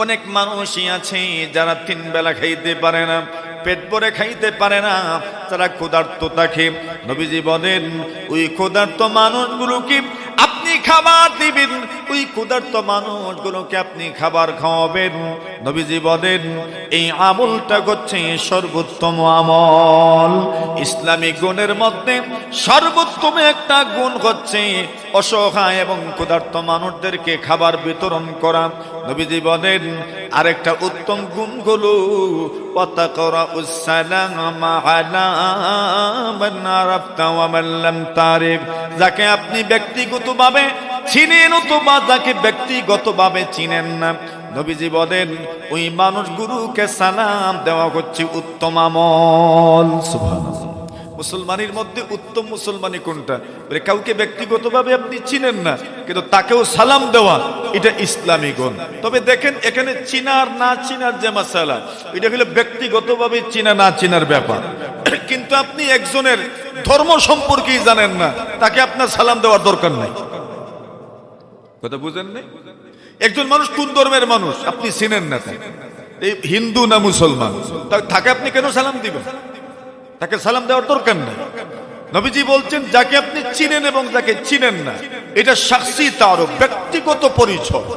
অনেক মানুষই আছে যারা তিন বেলা খাইতে পারে না, পেট ভরে খাইতে পারে না, তারা ক্ষুধার্ত থাকে। নবীজি বলেন ওই ক্ষুধার্ত মানুষগুলোকে আপনি খাবার দিবেন, ওই ক্ষুধার্ত মানুষগুলোকে আপনি খাবার খাওয়াবেন। নবীজি বলেন এই আমলটা হচ্ছে সর্বোত্তম আমল। ইসলামিক গুণের মধ্যে সর্বোত্তম একটা গুণ হচ্ছে অসহায় এবং ক্ষুধার্ত মানুষদেরকে খাবার বিতরণ করা। নবীজি বলেন আরেকটা উত্তম গুণ হলো ওয়াতাকরাউস সালামা আলা মান আরাফতা ওয়া মান লাম তারিফ, যাকে আপনি ব্যক্তিগতভাবে চিনেন অথবা যাকে ব্যক্তিগতভাবে চিনেন না, নবীজি বলেন ওই মানুষগুলোকে সালাম দেওয়া হচ্ছে উত্তম আমল। সুবহানাল্লাহ। মুসলমানের মধ্যে উত্তম মুসলমানি কোনটা? কাউকে ব্যক্তিগতভাবে আপনি চিনেন না কিন্তু তাকেও সালাম দেওয়া, এটা ইসলামী গুণ। তবে দেখেন এখানে চিনার না চিনার যে মাসালা, এটা হলো ব্যক্তিগতভাবে চিনা না চিনার ব্যাপার। কিন্তু আপনি একজনের ধর্ম সম্পর্কেই জানেন না, তাকে আপনার সালাম দেওয়ার দরকার নাই। কথা বুঝেন নাই? একজন মানুষ কোন ধর্মের মানুষ আপনি চিনেন না, এই হিন্দু না মুসলমান, তাকে আপনি কেন সালাম দিবেন? তাকে সালাম দেওয়ার দরকার নেই। নবীজি বলছেন যাকে আপনি চিনেন এবং যাকে চিনেন না, এটা শাখসি তারফ, ব্যক্তিগত পরিচয়।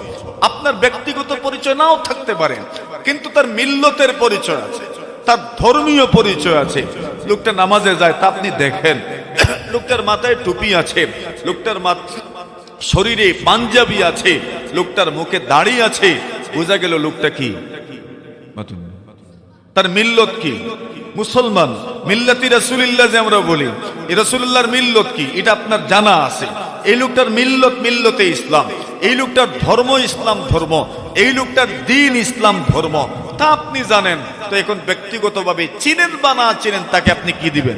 আপনার ব্যক্তিগত পরিচয় নাও থাকতে পারে কিন্তু তার মিল্লতের পরিচয় আছে, তার ধর্মীয় পরিচয় আছে। লোকটা নামাজে যায় তা আপনি দেখেন, লোকটার মাথায় টুপি আছে, লোকটার শরীরে পাঞ্জাবি আছে, লোকটার মুখে দাড়ি আছে, বোঝা গেল লোকটা কি, তার মিল্লত কি, মুসলমান। মিল্লাতি রাসূলুল্লাহ যে আমরা বলি, এই রাসূলুল্লাহর মিল্লত কি এটা আপনার জানা আছে। এই লোকটার মিল্লতে ইসলাম, এই লোকটার ধর্ম ইসলাম ধর্ম, এই লোকটার দ্বীন ইসলাম ধর্ম, তা আপনি জানেন। তো এখন ব্যক্তিগতভাবে চিনেন বা না চিনেন, তাকে আপনি কি দিবেন?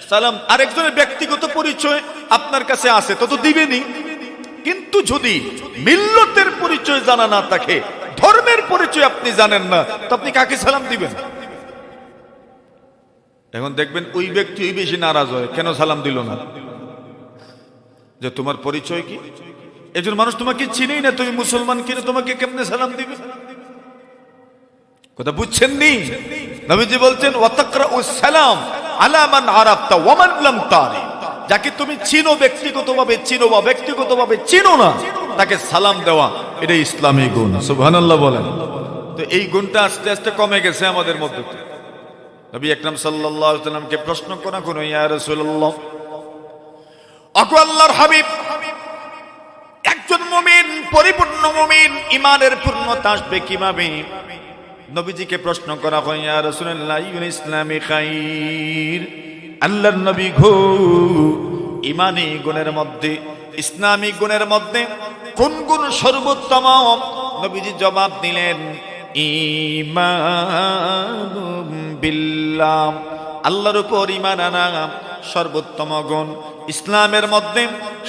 সালাম। আরেকজনের ব্যক্তিগত পরিচয় আপনার কাছে আছে তো দিবেনই, কিন্তু যদি মিল্লতের পরিচয় জানা না থাকে, ধর্মের পরিচয় আপনি জানেন না, তো আপনি কাকে সালাম দিবেন? এখন দেখবেন ওই ব্যক্তি বেশি নারাজ হয়, কেন সালাম দিল না? যে তোমার পরিচয় কি? একজন মানুষ তোমাকে চিনেই না, তুমি মুসলমান কিনা, তোমাকে কেমনে সালাম দিবে? কথা বুঝছেন নি? নবীজি বলছেন ওয়াতাকরাউস সালাম আলা মান আরাফতা ওয়া মান লাম তারিফ, যাকে তুমি চিনো ব্যক্তিগতভাবে চিনো বা ব্যক্তিগতভাবে চিনো না, তাকে সালাম দেওয়া, এটা ইসলামী গুণ। সুবহানাল্লাহ বলেন। তো এই গুণটা আস্তে আস্তে কমে গেছে আমাদের মধ্যে। নবী আকরাম সাল্লাল্লাহু আলাইহি ওয়াসাল্লামকে প্রশ্ন করা কোন, ইয়া রাসূলুল্লাহ, ওগো আল্লাহর হাবিব, একজন মুমিন, পরিপূর্ণ মুমিন, ঈমানের পূর্ণতা আসবে কিভাবে? নবীজিকে প্রশ্ন করা হয়, ইয়া রাসূলুল্লাহ আইয়ুল ইসলামি খাইর, আল্লাহর নবী গো, ঈমানী গুণের মধ্যে, ইসলামী গুণের মধ্যে কোন গুণ সর্বোত্তম? নবীজি জবাব দিলেন, ঈমানুম বিল্লাহ, আল্লাহর উপর ঈমান আনা সর্বোত্তম গুণ। ইসলামের মধ্যে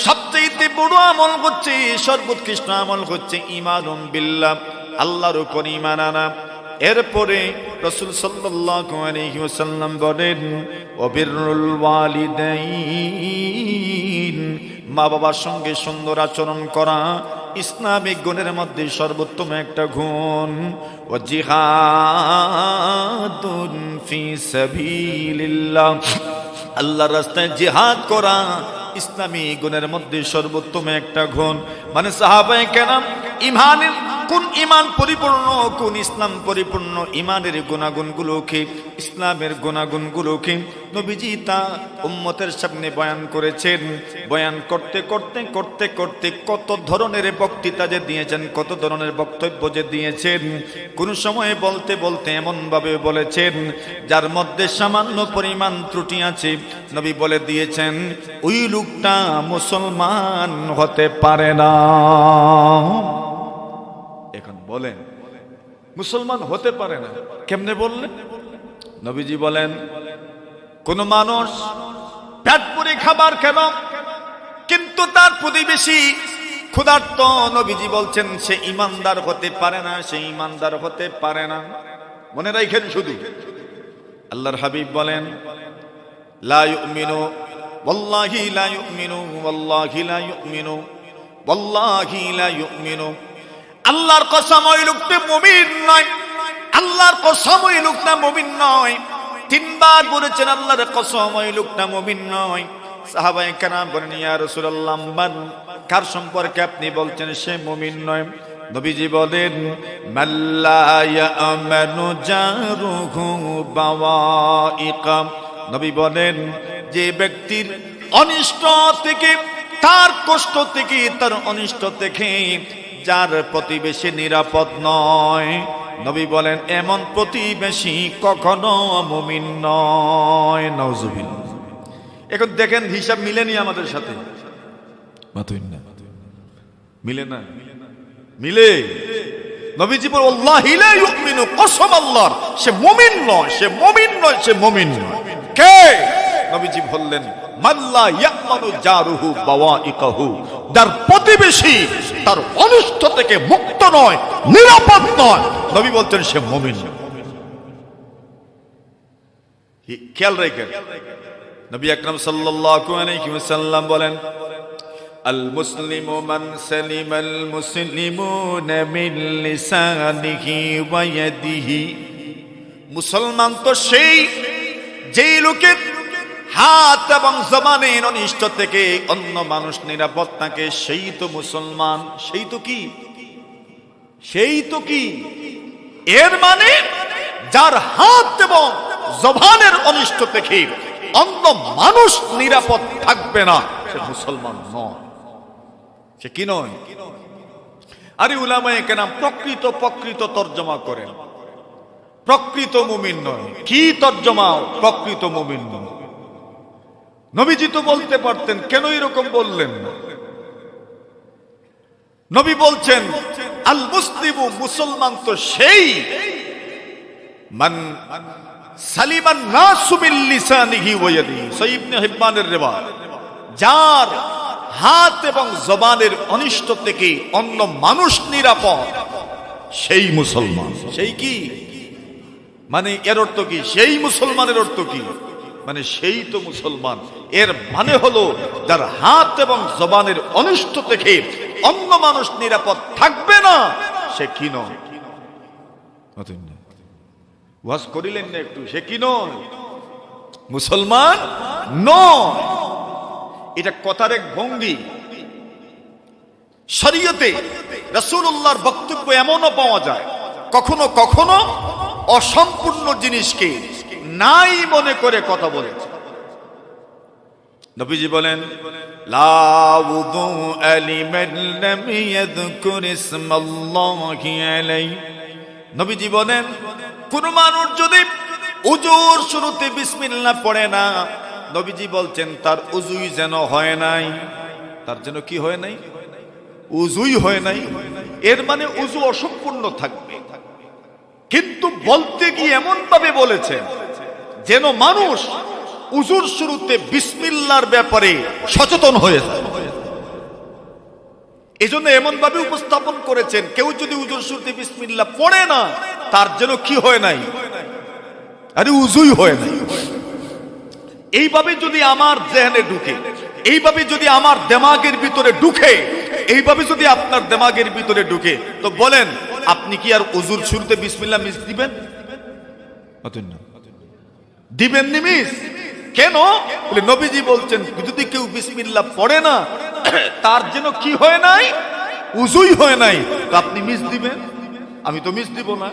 সবচেয়ে বড় আমল হচ্ছে, সর্বোৎকৃষ্ট আমল হচ্ছে ঈমানুম বিল্লাহ, আল্লাহর উপর ঈমান আনা। এরপরে রাসূল সাল্লাল্লাহু আলাইহি ওয়াসাল্লাম বলেন, ওয়াবিরুল ওয়ালিদাইন, মা বাবার সঙ্গে সুন্দর আচরণ করা ইসলামিক গুণের মধ্যে সর্বোত্তম একটা গুণ। ও জিহাদুন ফি সাবিলিল্লাহ, আল্লাহর রাস্তায় জিহাদ করা ইসলামী গুণের মধ্যে সর্বোত্তম একটা গুণ। মানে সাহাবায়ে কেরাম ঈমানের কোন ঈমান পরিপূর্ণ, কোন ইসলাম পরিপূর্ণ, ঈমানের গুণাগুণগুলোকে, ইসলামের গুণাগুণগুলোকে নবীজি তা উম্মতের সামনে বয়ান করেছেন। বয়ান করতে করতে করতে করতে কত ধরনের বক্তৃতা যে দিয়েছেন, কত ধরনের বক্তব্য যে দিয়েছেন, কোন সময়ে বলতে বলতে এমন ভাবে বলেছেন যার মধ্যে সামান্য পরিমাণ ত্রুটি আছে। নবী বলে দিয়েছেন ওই লোকটা মুসলমান হতে পারে না। এখন বলেন মুসলমান হতে পারে না কেমনে বললেন? নবীজি বলেন কোন মানুষ পেট পুরে খাবার খেল কিন্তু তার প্রতিবেশী ক্ষুধার্ত, নবীজি বলছেন সে ঈমানদার হতে পারে না, সে ঈমানদার হতে পারে না। মনে রাখেন শুধু, আল্লাহর হাবিব বলেন লা ইউমিনু ওয়াল্লাহি লা ইউমিনু ওয়াল্লাহি লা ইউমিনু ওয়াল্লাহি লা ইউমিনু, আল্লাহর কসম ওই লোকটা মুমিন নয়, আল্লাহর কসম ওই লোকটা মুমিন নয়। তিনবার বলেছেন আল্লাহর কসম ওই লোকটা মুমিন নয়। সাহাবায়ে কেরাম বলেন ইয়া রাসূলুল্লাহ, কার সম্পর্কে আপনি বলছেন সে মুমিন নয়? নবীজি বলেন মাল্লা ইয়ামানু জারুহু বাওয়াইকা, নবী বলেন যে ব্যক্তির অনিষ্ট থেকে, তার কষ্ট থেকে, তার অনিষ্ট থেকে যার প্রতিবেশী নিরাপদ নয়, নবী বলেন এমন প্রতিবেশী কখনো মুমিন নয়। নাউজুবিল্লাহ। এখন দেখেন হিসাব মিলেনি আমাদের সাথে, মিলে না? মিলে? নবীজি বলেন আল্লাহি লা ইউমিনু, কসম আল্লাহর, সে মুমিন নয়, সে মুমিন নয়, সে মুমিন নয়। কে? নবীজি বললেন মাল্লা ইয়ামানু জারুহু বাওয়াইকাহু, যার প্রতিবেশী তার অনিষ্ট থেকে মুক্ত নয়, নিরাপদ নয়, নবী বলতেন সে মুমিন। খেয়াল রাখেন, নবী আকরাম সাল্লাল্লাহু আলাইহি ওয়াসাল্লাম বলেন আল মুসলিমু মান সালিমাল মুসলিমুনা মিন লিসানিহি ওয়া ইয়াদিহি, মুসলমান তো সেই যেই লোকের হাত এবং জবানের অনিষ্ট থেকে অন্য মানুষ নিরাপদ থাকে, সেই তো মুসলমান। সেই তো কি? সেই তো কি? এর মানে যার হাত এবং জবানের অনিষ্ট থেকে অন্য মানুষ নিরাপদ থাকবে না, সে মুসলমান নয়। সে কি নয়? আরে উলামায়ে কেরাম প্রকৃত তর্জমা করেন, প্রকৃত মুমিন নয়। কি তর্জমা? প্রকৃত মুমিন নয়। নবীজি তো বলতে পারতেন, কেন এরকম বললেন না? নবী বলছেন আল মুসলিমু, মুসলমান তো সেই মান সালিমান নাসু মিন লিসানিহি ওয়া ইয়াদিহি, সহিহ ইবনে হিব্বানের রিওয়ায়াত, যার হাত এবং জবানের অনিষ্ট থেকে অন্য মানুষ নিরাপদ, সেই মুসলমান। সেই কি মানে? এর অর্থ কি? সেই মুসলমানের অর্থ কি? মানে সেই তো মুসলমান। এর মানে হলো যার হাত এবং জবানের অনিষ্ট থেকে অন্য মানুষ নিরাপদ থাকবে না, সে কি নয়? ওয়াজ করিলেন না একটু? সে কি নয়? মুসলমান নয়। এটা কথার এক ভঙ্গি। শরীয়তে রাসূলুল্লাহর বক্তব্য এমনও পাওয়া যায়, কখনো কখনো অসম্পূর্ণ জিনিসকে নাই মনে করে কথা বলেছে। নবীজি বলেন লা উযু লিমান লাম ইয়াযকুর ইসমাল্লাহি আলাইহি, নবীজি বলেন কোন মানুষ যদি উজুর শুরুতে বিসমিল্লাহ পড়ে না, নবীজি বলছেন তার উজুই যেন হয় নাই। তার যেন কি হয় নাই? উজুই হয় নাই। এর মানে উজু অসম্পূর্ণ থাকবে। কিন্তু বলতে গিয়ে এমন ভাবে বলেছেন যেন মানুষ উজুর শুরুতে বিসমিল্লাহর ব্যাপারে সচেতন হয়ে যায়। এজন্য এমন ভাবে উপস্থাপন করেছেন, কেউ যদি উজুর শুরুতে বিসমিল্লাহ পড়ে না, তার যেন কি হয় নাই? আরে উজুই হয় নাই। এইভাবে যদি আমার জেহনে ঢুকে, এইভাবে যদি আমার দিমাগের ভিতরে ঢুকে, এইভাবে যদি আপনার দিমাগের ভিতরে ঢুকে, তো বলেন আপনি কি আর উজুর শুরুতে বিসমিল্লাহ মিস দিবেন? দিবেন নি মিস? কেন? বলে নবীজি বলছেন যদি কেউ বিসমিল্লাহ পড়ে না, তার যেন কি হয় নাই? উজুই হয় নাই। তো আপনি মিস দিবেন? আমি তো মিস দিব না।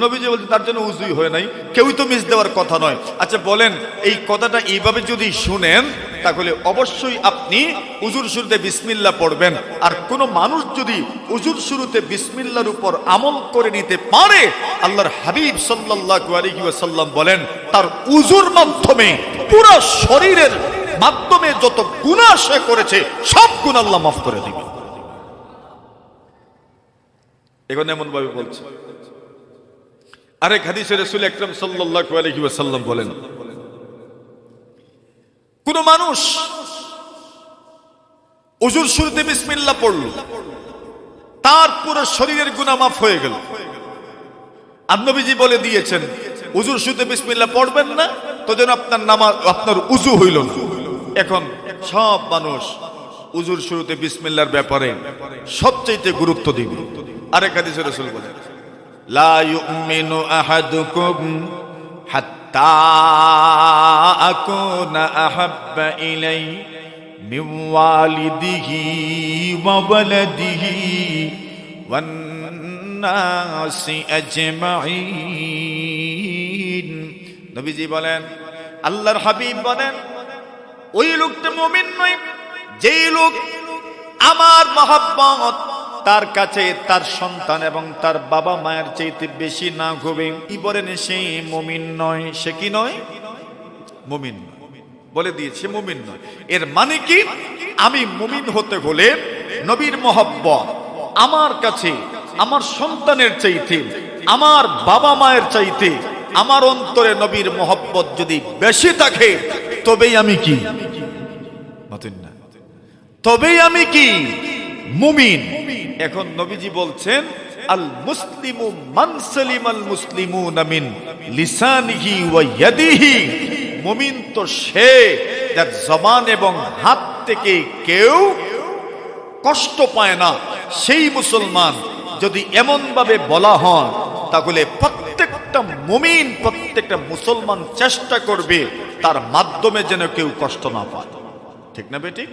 নবীজি বলছেন তার জন্য উজুই হয় নাই, কেউই তো মিস দেওয়ার কথা নয়। আচ্ছা বলেন, এই কথাটা এইভাবে যদি শুনেন, তাহলে অবশ্যই আপনি উজুর শুরুতে বিসমিল্লাহ পড়বেন। আর কোন মানুষ যদি উজুর শুরুতে বিসমিল্লাহর উপর আমল করে নিতে পারে, আল্লাহর হাবিব সাল্লাল্লাহু আলাইহি ওয়াসাল্লাম বলেন তার উজুর মাধ্যমে পুরো শরীরের মাধ্যমে যত গুনাহ সে করেছে সব গুনাহ আল্লাহ মাফ করে দিবেন। এখন এমন ভাবে বলছে। আরেক হাদিসে রাসূল আকরাম সাল্লাল্লাহু আলাইহি ওয়াসাল্লাম বলেন কোন মানুষ উজুর শুরুতে বিসমিল্লাহ পড়ল, তার পুরো শরীরের গুনাহ মাফ হয়ে গেল। আর নবীজি বলে দিয়েছেন উজুর শুরুতে বিসমিল্লাহ পড়বেন না, তো যেন আপনার নামাজ, আপনার উজু হইল না। এখন সব মানুষ উজুর শুরুতে বিসমিল্লাহর ব্যাপারে সবচেয়ে গুরুত্ব দিবে। আরেক হাদিসে রাসূল বলেন লা ইউমিনু আহাদুকুম হাত্তা আকুনা আহাব্বা ইলাইহি মিন ওয়ালিদিহি ওয়া ওয়ালাদিহি ওয়ান নাসি আজমাইন। নবীজি বলেন আল্লাহর হাবিব বলেন ওই লোকটা মুমিন নয় যেই লোক আমার মহব্বত তার কাছে তার সন্তান এবং তার বাবা মায়ের চাইতে বেশি না হবে। কি বলেন, সে মুমিন নয়। সে কি নয়? মুমিন নয়। বলে দিয়েছে মুমিন নয়। এর মানে কি, আমি মুমিন হতে হলে নবীর মহব্বত আমার কাছে আমার সন্তানের চাইতে, আমার বাবা মায়ের চাইতে আমার অন্তরে নবীর মহব্বত যদি বেশি থাকে, তবেই আমি কি না, তবেই আমি কি মুমিন। এখন নবীজি বলছেন আল মুসলিমু মান সালিমাল মুসলিমুনা মিন লিসানিহি ওয়া ইয়াদিহি। মুমিন তো সে যার জবান এবং হাত থেকে কেউ কষ্ট পায় না। সেই মুসলমান যদি এমন ভাবে বলা হয়, তাহলে প্রত্যেকটা মুমিন, প্রত্যেকটা মুসলমান চেষ্টা করবে তার মাধ্যমে যেন কেউ কষ্ট না পায়। ঠিক না বেটি?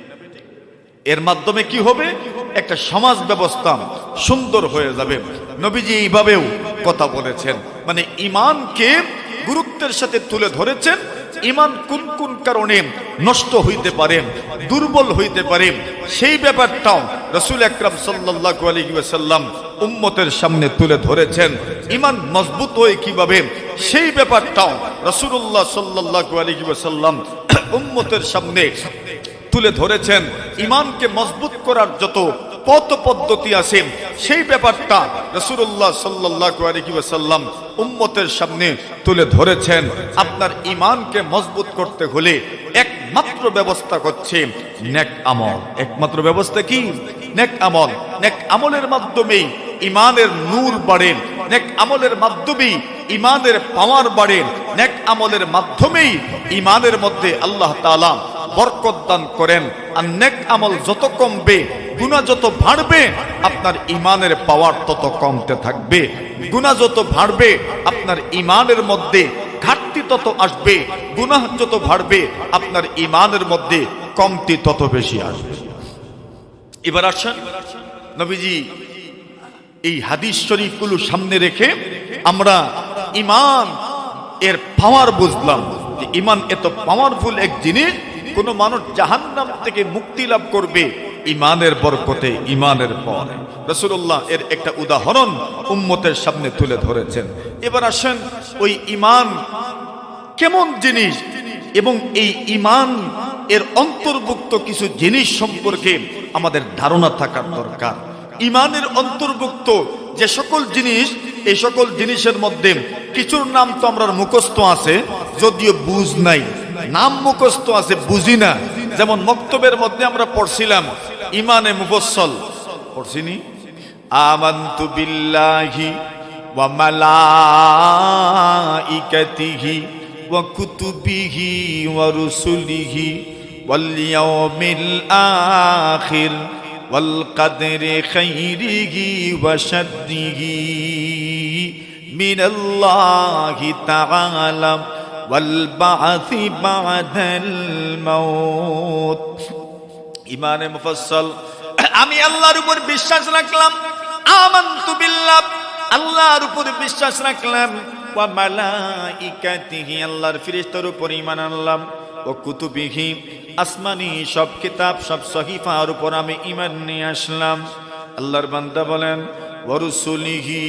এর মাধ্যমে কি হবে? একটা সমাজ ব্যবস্থা সুন্দর হয়ে যাবে। নবীজি এইভাবেও কথা বলেছেন, মানে ঈমানকে গুরুত্বের সাথে তুলে ধরেছেন। ঈমান কোন কোন কারণে নষ্ট হইতে পারে, দুর্বল হইতে পারে, সেই ব্যাপারটাও রাসূল আকরাম সাল্লাল্লাহু আলাইহি ওয়াসাল্লাম উম্মতের সামনে তুলে ধরেছেন। ঈমান মজবুত হয় কিভাবে, সেই ব্যাপারটাও রাসূলুল্লাহ সাল্লাল্লাহু আলাইহি ওয়াসাল্লাম উম্মতের সামনে তুলে ধরেছেন। ঈমানকে মজবুত করার যত পথ পদ্ধতি আছে, সেই ব্যাপারটা রাসূলুল্লাহ সাল্লাল্লাহু আলাইহি ওয়াসাল্লাম উম্মতের সামনে তুলে ধরেছেন। আপনার ঈমানকে মজবুত করতে হলে একমাত্র ব্যবস্থা হচ্ছে নেক আমল। একমাত্র ব্যবস্থা কি? নেক আমল। নেক আমলের মাধ্যমেই ঈমানের নূর বাড়ে, নেক আমলের মাধ্যমেই ঈমানের পাওয়ার বাড়ে, নেক আমলের মাধ্যমেই ঈমানের মধ্যে আল্লাহ তাআলা বরকত দান করেন। আর নেক আমল যত কমবে, গুনাহ যত বাড়বে, আপনার ঈমানের পাওয়ার তত কমতে থাকবে। গুনাহ যত বাড়বে, আপনার ঈমানের মধ্যে ঘাটতি তত আসবে। গুনাহ যত বাড়বে, আপনার ঈমানের মধ্যে কমতি তত বেশি আসবে। এবার আসেন, নবীজি এই হাদিস শরীফগুলো সামনে রেখে আমরা ঈমান এর পাওয়ার বুঝলাম যে ঈমান এত পাওয়ারফুল এক জিনিস। কোন মানুষ জাহান্নাম থেকে মুক্তি লাভ করবে ঈমানের বরকতে, ঈমানের পর। রাসূলুল্লাহ এর একটা উদাহরণ উম্মতের সামনে তুলে ধরেছেন। এবার আসেন, ওই ঈমান কেমন জিনিস এবং এই ঈমান এর অন্তর্ভুক্ত কিছু জিনিস সম্পর্কে আমাদের ধারণা থাকার দরকার। ঈমানের অন্তর্ভুক্ত যে সকল জিনিস, এই সকল জিনিসের মধ্যে কিছুর নাম তো আমরা মুখস্থ আছে, যদিও বুঝ নাই। নাম মুখস্থ আছে, বুঝি না। যেমন মক্তবের মধ্যে আমরা পড়ছিলাম ঈমানে মুফাসসাল, পড়ছিনি? আমানতু বিল্লাহি ওয়া মালাইকাতিহি ওয়া কুতুবিহি ওয়া রুসুলিহি ওয়াল ইয়াউমিল আখির ওয়াল কদরি খাইরিহি ওয়া শাররিহি মিনাল্লাহি তাআলা ওয়াল বা'সি বা'দাল মাউত। ঈমানে মুফাসসাল, আমি আল্লাহর উপর বিশ্বাস রাখলাম। আমানতু বিল্লাহ, আল্লাহর উপর বিশ্বাস রাখলাম। ওয়া মালাইকাতিহি, আল্লাহর ফেরেশতার উপর ঈমান আনলাম। ও কুতুবিহি, আসমানি সব কিতাব, সব সহিফার উপর আমি ঈমান নিয়ে আসলাম। আল্লাহর বান্দা বলেন ওয়া রুসুলিহি,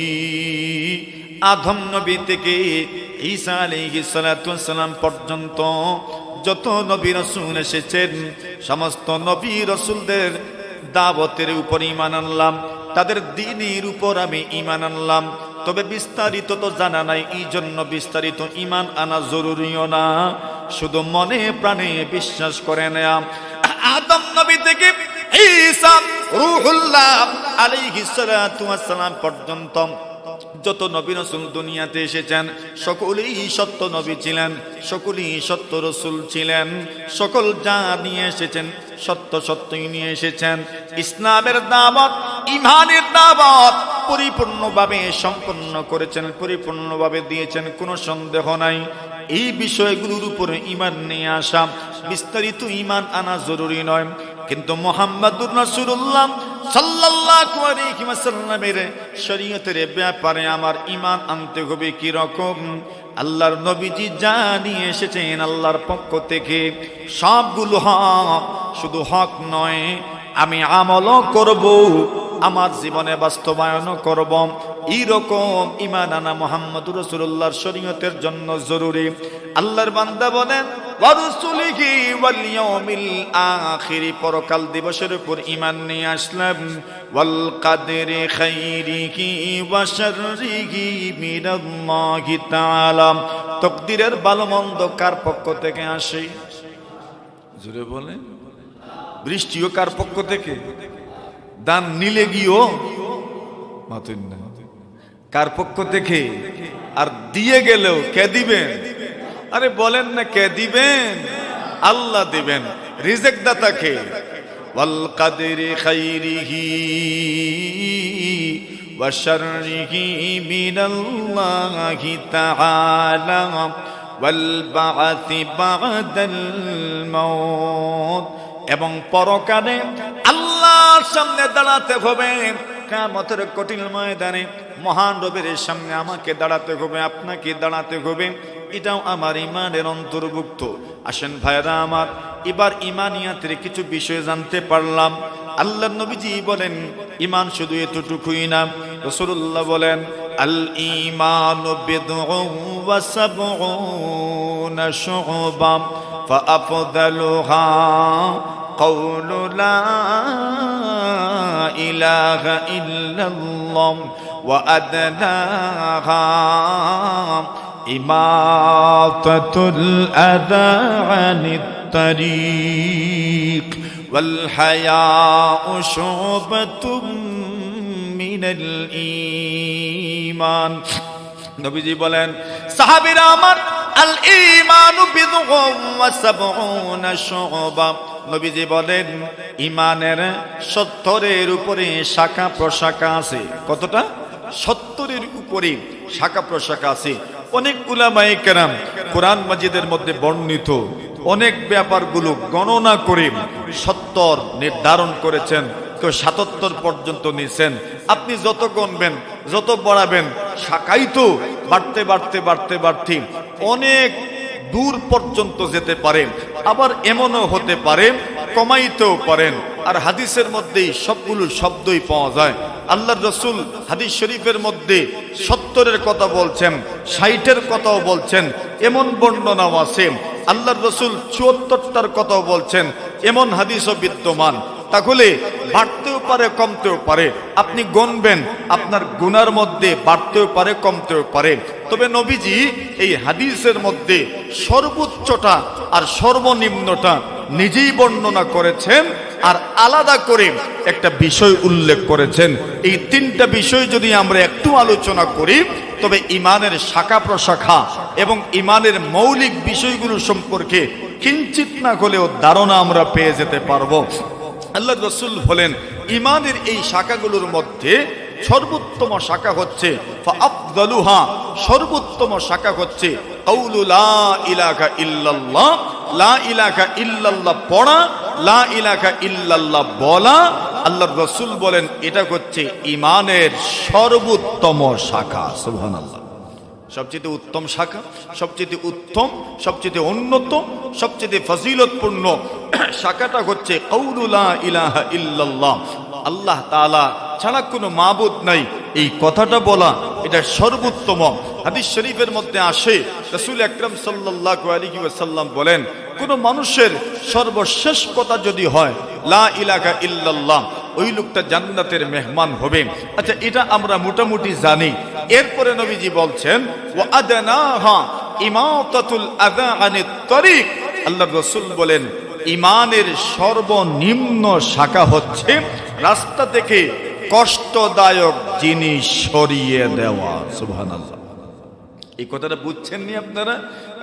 আদম নবী থেকে ঈসা আলাইহিস সালাতু ওয়াস সালাম পর্যন্ত যত নবী রাসূল এসেছেন, সমস্ত নবী রাসূলদের দাওয়াতের উপর ঈমান আনলাম, তাদের দ্বীনের উপর আমি ঈমান আনলাম। তবে বিস্তারিত তো জানা নাই, এই জন্য বিস্তারিত ঈমান আনা জরুরিও না, শুধু মনে প্রাণে বিশ্বাস করে নেয়া। আদম নবী থেকে ঈসা রূহুল্লাহ আলাইহিস সালাতু ওয়াস সালাম পর্যন্ত যত নবী রাসূল দুনিয়াতে এসেছেন, সকলেই সত্য নবী ছিলেন, সকলেই সত্য রাসূল ছিলেন। সকল যা নিয়ে এসেছেন সত্য সত্যই নিয়ে এসেছেন। ইসলামের দাওয়াত, ঈমানের দাওয়াত পরিপূর্ণভাবে সম্পন্ন করেছেন, পরিপূর্ণভাবে দিয়েছেন, কোনো সন্দেহ নাই। এই বিষয়গুলোর উপরে ঈমান নিয়ে আসা, বিস্তারিত ঈমান আনা জরুরি নয়। কিন্তু মুহাম্মাদুর রাসূলুল্লাহ সাল্লাল্লাহু আলাইহি ওয়াসাল্লামের শরীয়তের ব্যাপারে আমার ঈমান আনতে হবে কি রকম? আল্লাহর নবীজি জানিয়ে এসেছেন আল্লাহর পক্ষ থেকে সবগুলো হক, শুধু হক নয় আমি আমলও করব, আমার জীবনে বাস্তবায়নও করব। এইরকম ঈমান আনা মুহাম্মদুর রাসূলুল্লাহর শরীয়তের জন্য জরুরি। আল্লাহর বান্দা বলেন ওয়া রাসূলিহি ওয়াল ইয়াউমিল আখির, পরকাল দিবসের উপর ঈমান নিয়ে আসলাম। ওয়াল কাদরি খাইরিহি ওয়া শাররিহি মিনাল্লাহি তাআলা, তাকদীরের ভালো মন্দ কার পক্ষ থেকে আসে? জোরে বলেন। বৃষ্টিও কার পক্ষ থেকে? দান নিলে গিয়েও মাতুন না, কার পক্ষ থেকে? আর দিয়ে গেলেও কে দিবেন? আরে বলেন না, কে দিবেন? আল্লাহ দিবেন। রিজিক দাতাকে। ওয়াল কাদরি খাইরিহি ওয়া শাররিহি মিনাল্লাহি তাআলা ওয়াল বা'থি বা'দাল মাউত, এবং পরকালে আল্লাহর সামনে দাঁড়াতে হবে। কিয়ামতের কঠিন ময়দানে মহান রবের সামনে আমাকে দাঁড়াতে হবে, আপনাকে দাঁড়াতে হবে। এটাও আমার ঈমানের অন্তর্ভুক্ত। আসেন ভাইরা আমার, এবার ঈমানিয়াতের কিছু বিষয় জানতে পারলাম। আল্লাহর নবীজি বলেন ঈমান শুধু এতটুকুই না। রাসূলুল্লাহ বলেন আল ঈমানু বিদউন ওয়া সাবউনা শু'বা ফাআফদালুহা কাউলু লা ইলাহা ইল্লাল্লাহ ওয়া আদনাহা ইমাতাতুল আযা আনিত তারিক ওয়াল হায়াউ শু'বাতুম মিনাল ঈমান। নবীজি বলেন সাহাবীরা আমার আল ঈমানু বিদউন ওয়া সাবউনা শু'বা, নবীজি বলেন ঈমানের 70-এর উপরে শাখা প্রশাখা আছে। কতটা? 70-এর উপরে শাখা প্রশাখা আছে। অনেক উলামায়ে কেরাম কোরআন মাজিদের মধ্যে বর্ণিত অনেক ব্যাপারগুলো গণনা করে 70 নির্ধারণ করেছেন, কেউ 77 পর্যন্ত নিয়েছেন। আপনি যত গণবেন, যত বাড়াবেন, শাখাই তো বাড়তে বাড়তে বাড়তে বাড়তে অনেক দূর পর্যন্ত যেতে পারে। আবার এমনও হতে পারে কমাইতেও পারেন। আর হাদিসের মধ্যেই সবগুলো শব্দই পাওয়া যায়। আল্লাহর রাসূল হাদিস শরীফের মধ্যে 70-এর কথা বলছেন, 60-এর কথাও বলছেন, এমন বর্ণনাও আছে। আল্লাহর রাসূল 74টার কথাও বলছেন, এমন হাদিসও বিদ্যমান। তাহলে বাড়তেও পারে কমতেও পারে। আপনি গণবেন, আপনার গুনার মধ্যে বাড়তেও পারে কমতেও পারে। তবে নবীজি এই হাদিসের মধ্যে সর্বোচ্চটা আর সর্বনিম্নটা নিজেই বর্ণনা করেছেন, আর আলাদা করে একটা বিষয় উল্লেখ করেছেন। এই 3টা বিষয় যদি আমরা একটু আলোচনা করি, তবে ঈমানের শাখা প্রশাখা এবং ঈমানের মৌলিক বিষয়গুলো সম্পর্কে কিঞ্চিত না হলেও ধারণা আমরা পেয়ে যেতে পারবো। আল্লাহ রাসূল বলেন ঈমানের এই শাখাগুলোর মধ্যে সর্বোত্তম শাখা হচ্ছে ফাআফদালুহা, সর্বোত্তম শাখা হচ্ছে কাউলু লা ইলাহা ইল্লাল্লাহ, লা ইলাহা ইল্লাল্লাহ পড়া, লা ইলাহা ইল্লাল্লাহ বলা। আল্লাহর রাসূল বলেন এটা হচ্ছে ঈমানের সর্বোত্তম শাখা। সুবহানাল্লাহ। সবচেয়ে উত্তম শাখা, সবচেয়ে উত্তম, সবচেয়ে উন্নত, সবচেয়ে ফজিলতপূর্ণ শাখাটা হচ্ছে কাউলু লা ইলাহা ইল্লাল্লাহ, আল্লাহ তাআলা ছাড়া কোনো মাবুদ নাই, এই কথাটা বলা এটা সর্বোত্তম। হাদিস শরীফের মধ্যে আসে রাসূল আকরাম সাল্লাল্লাহু আলাইহি ওয়াসাল্লাম বলেন কোন মানুষের সর্বশেষ কথা যদি হয় লা ইলাহা ইল্লাল্লাহ, ওই লোকটা জান্নাতের মেহমান হবে। আচ্ছা, এটা আমরা মোটামুটি জানি। এরপরে নবীজি বলছেন ওয়া আদনাহা ইমাতাতুল আযা আনিত তারিক, আল্লাহর রাসূল বলেন ঈমানের সর্বনিম্ন শাখা হচ্ছে রাস্তা থেকে কষ্টদায়ক জিনিস সরিয়ে দেওয়া। সুবহানাল্লাহ। এই কথাটা বুঝছেন নি আপনারা?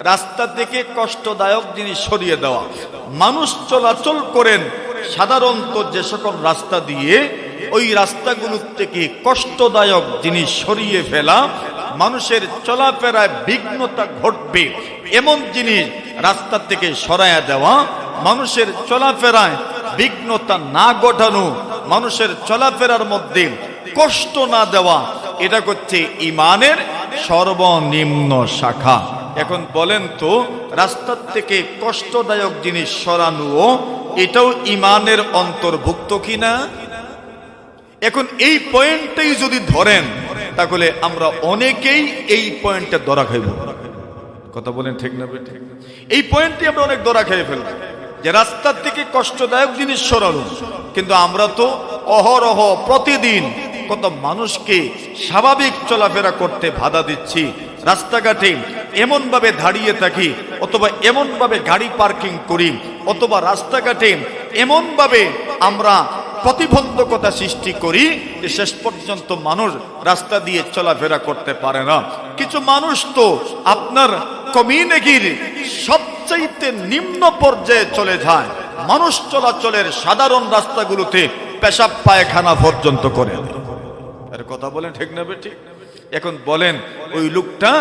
রাস্তা থেকে কষ্টদায়ক জিনিস সরিয়ে দেওয়া। মানুষ চলাচল করেন সাধারণত যে সকল রাস্তা দিয়ে, ওই রাস্তাগুলোর থেকে কষ্টদায়ক জিনিস সরিয়ে ফেলা, মানুষের চলাফেরায় বিঘ্নতা ঘটবে এমন জিনিস রাস্তা থেকে সরাইয়া দেওয়া, মানুষের চলাফেরায় বিঘ্নতা না ঘটানো, মানুষের চলাফেরার মধ্যে কষ্ট না দেওয়া, এটা হচ্ছে ঈমানের সর্বনিম্ন শাখা। এখন বলেন তো, রাস্তার থেকে কষ্টদায়ক জিনিস সরানো এটাও ইমানের অন্তর্ভুক্ত কিনা? এখন এই পয়েন্টটাই যদি ধরেন, তাহলে আমরা অনেকেই এই পয়েন্টটা ধরা খাইব। কথা বলেন ঠিক না? ঠিক। এই পয়েন্টটি আমরা অনেক ধরা খেয়ে ফেলব, যে রাস্তার থেকে কষ্টদায়ক জিনিস সরানো, কিন্তু আমরা তো অহরহ প্রতিদিন কত মানুষকে স্বাভাবিক চলাফেরা করতে বাধা দিচ্ছি। রাস্তাঘাটে এমন ভাবে দাঁড়িয়ে থাকি, অথবা এমন ভাবে গাড়ি পার্কিং করি, অথবা রাস্তাঘাটে এমন ভাবে আমরা প্রতিবন্ধকতা সৃষ্টি করি যে শেষ পর্যন্ত মানুষ রাস্তা দিয়ে চলাফেরা করতে পারে না। কিছু মানুষ তো আপনার কমিউনিটির সবচাইতে নিম্ন পর্যায়ে চলে যায়, মানুষ চলাচলের সাধারণ রাস্তাগুলোতে পেশাব পায়খানা পর্যন্ত করে। আর কথা বলেন ঠিক না বেঠিক? এখন বলেন, ওই লোকটা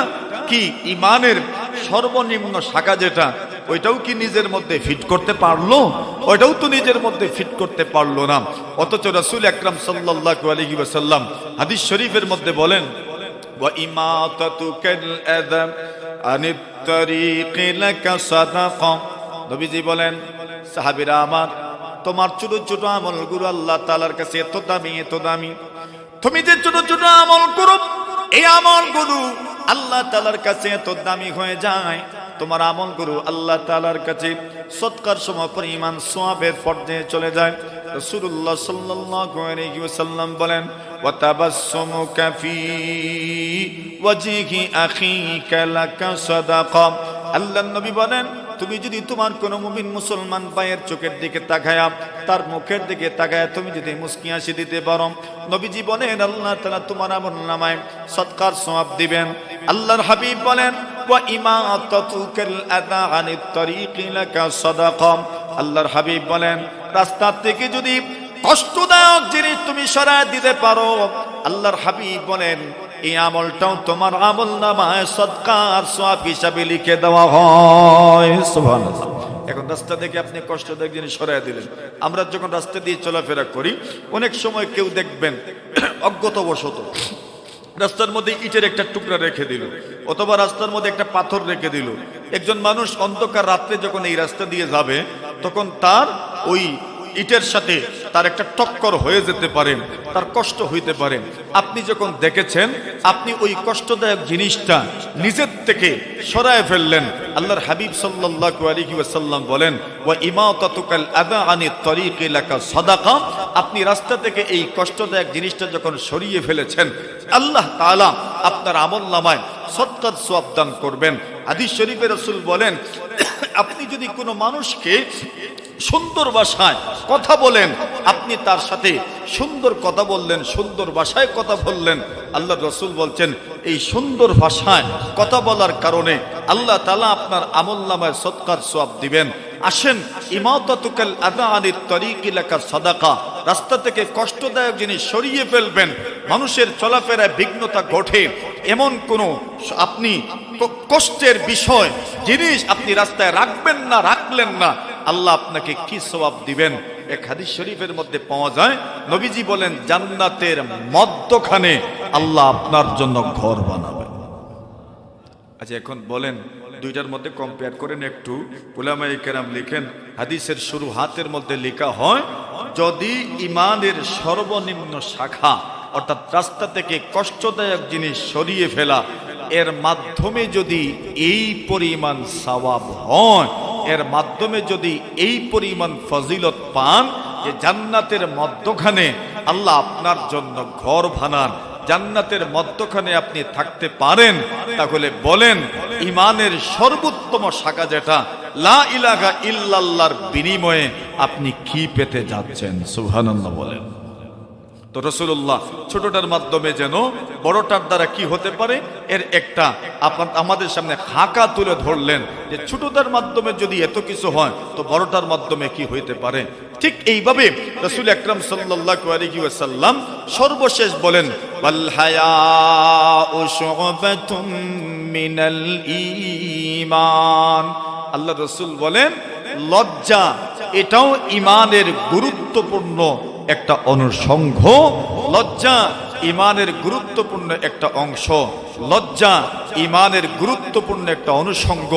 কি ইমানের সর্বনিম্ন শাখা যেটা, ওইটাও কি নিজের মধ্যে ফিট করতে পারলো? ওইটাও তো নিজের মধ্যে ফিট করতে পারলো না। অথচ রাসূল আকরাম সাল্লাল্লাহু আলাইহি ওয়াসাল্লাম হাদিস শরীফের মধ্যে বলেন, ওয়া ইমাতাতুকাল আযাম আনিত তারিকি লাকা সাদাকা। নবীজি বলেন, সাহাবীরা আমার, তোমার ছোট ছোট আমলগুলো আল্লাহ তাআলার কাছে এত দামি, এত দামি। তুমি যে ছোট ছোট আমল করো, এই আমলগুলো আল্লাহ তাআলার কাছে এত দামি হয়ে যায়। তোমার আমলগুলো আল্লাহ তাআলার কাছে সদকার সমপরিমাণ সওয়াবের পর্যায়ে চলে যায়। রাসূলুল্লাহ সাল্লাল্লাহু আলাইহি ওয়াসাল্লাম বলেন, ওয়া তাবাসসুমুকা ফি ওয়াজহি আখিকা লাকা সাদাকা। আল্লাহর নবী বলেন, তুমি যদি তোমার কোন মুমিন মুসলমান ভাইয়ের চোখের দিকে তাকায়া, তার মুখের দিকে তাকায়া তুমি যদি মুস্কি হাসি দিতে পারো, নবীজি বলেন আল্লাহ তাআলা তোমার আমলনামায় সদকার সওয়াব দিবেন। আল্লাহর হাবিব বলেন, ওয়া ইমাতাতুকাল আযা আনিত তারিকি লাকা সাদাকা। আল্লাহর হাবিব বলেন, রাস্তা থেকে যদি কষ্টদায়ক জিনিস তুমি সরায় দিতে পারো, আল্লাহর হাবিব বলেন এই আমলটাও তোমার আমলনামায় সদকার সওয়াব হিসাবে লিখে দেওয়া হয়। সুবহানাল্লাহ। এখন রাস্তা থেকে আপনি কষ্টদায়ক জিনিস সরায় দিলেন। আমরা যখন রাস্তা দিয়ে চলাফেরা করি, অনেক সময় কেউ দেখবেন অজ্ঞতাবশত রাস্তার মধ্যে ইটের একটা টুকরা রেখে দিল, অথবা রাস্তার মধ্যে একটা পাথর রেখে দিল। একজন মানুষ অন্ধকার রাত্রে যখন এই রাস্তা দিয়ে যাবে, তখন তার ওই ইটের সাথে তার একটা টক্কর হয়ে যেতে পারে, তার কষ্ট হইতে পারে। আপনি যখন দেখেছেন, আপনি ওই কষ্টদায়ক জিনিসটা নিজের থেকে সরায় ফেললেন। আল্লাহর হাবিব সাল্লাল্লাহু আলাইহি ওয়াসাল্লাম বলেন, ওয়া ইমাতাতুকাল আযা আনিত তারিকি লাকা সাদাকা। আপনি রাস্তা থেকে এই কষ্টদায়ক জিনিসটা যখন সরিয়ে ফেলেছেন, আল্লাহ তাআলা আপনার আমলনামায় সদকার সওয়াব দান করবেন। হাদিস শরীফে রাসূল বলেন, আপনি যদি কোনো মানুষকে সুন্দর ভাষায় কথা বলেন, আপনি তার সাথে সুন্দর কথা বললেন, সুন্দর ভাষায় কথা বললেন, আল্লাহ রাসূল বলছেন এই সুন্দর ভাষায় কথা বলার কারণে আল্লাহ তাআলা আপনার আমলনামায় সদকার সওয়াব দিবেন। আসেন, ইমাতাতুকাল আযা আনিত তারিকি লাকা সাদাকা। রাস্তা থেকে কষ্টদায়ক জিনিস সরিয়ে ফেলবেন। মানুষের চলাফেরায় বিঘ্নতা ঘটে এমন কোন আপনি কষ্টের বিষয় জিনিস আপনি রাস্তায় রাখবেন না, রাখলেন না, আল্লাহ আপনাকে কি সওয়াব দিবেন। এক হাদিস শরীফের মধ্যে পাওয়া যায়, নবীজি বলেন জান্নাতের মধ্যখানে আল্লাহ আপনার জন্য ঘর বানাবেন। আচ্ছা, এখন বলেন দুইটার মধ্যে কম্পেয়ার করেন একটু। উলামায়ে কেরাম লিখেন, হাদিসের শুরু হাতের মধ্যে লেখা হয়, যদি ইমানের সর্বনিম্ন শাখা অর্থাৎ রাস্তা থেকে কষ্টদায়ক জিনিস সরিয়ে ফেলা, এর মাধ্যমে যদি এই পরিমাণ সওয়াব হয়, এর মাধ্যমে যদি এই পরিমাণ ফজিলত পান যে জান্নাতের মধ্যখানে আল্লাহ আপনার জন্য ঘর বানান, জান্নাতের মধ্যখানে আপনি থাকতে পারেন, তাহলে বলেন ইমানের সর্বোত্তম শাখা যেটা লা ইলাহা ইল্লাল্লাহর বিনিময়ে আপনি কি পেতে যাচ্ছেন? সুবহানাল্লাহ বলেন। তো রাসূলুল্লাহ ছোটটার মাধ্যমে যেন বড়টার দ্বারা কি হতে পারে এর একটা আমাদের সামনে খাকা তুলে ধরলেন, যে ছোটটার মাধ্যমে যদি এত কিছু হয় তো বড়টার মাধ্যমে কি হইতে পারে। ঠিক এইভাবে রাসূল আকরাম সাল্লাল্লাহু আলাইহি ওয়াসাল্লাম সর্বশেষ বলেন, ওয়াল হায়াউ শু'বাতুম মিনাল ঈমান। আল্লাহ রাসূল বলেন লজ্জা এটাও ঈমানের গুরুত্বপূর্ণ একটা অনুষঙ্গ। লজ্জা ইমানের গুরুত্বপূর্ণ একটা অংশ, লজ্জা ইমানের গুরুত্বপূর্ণ একটা অনুষঙ্গ।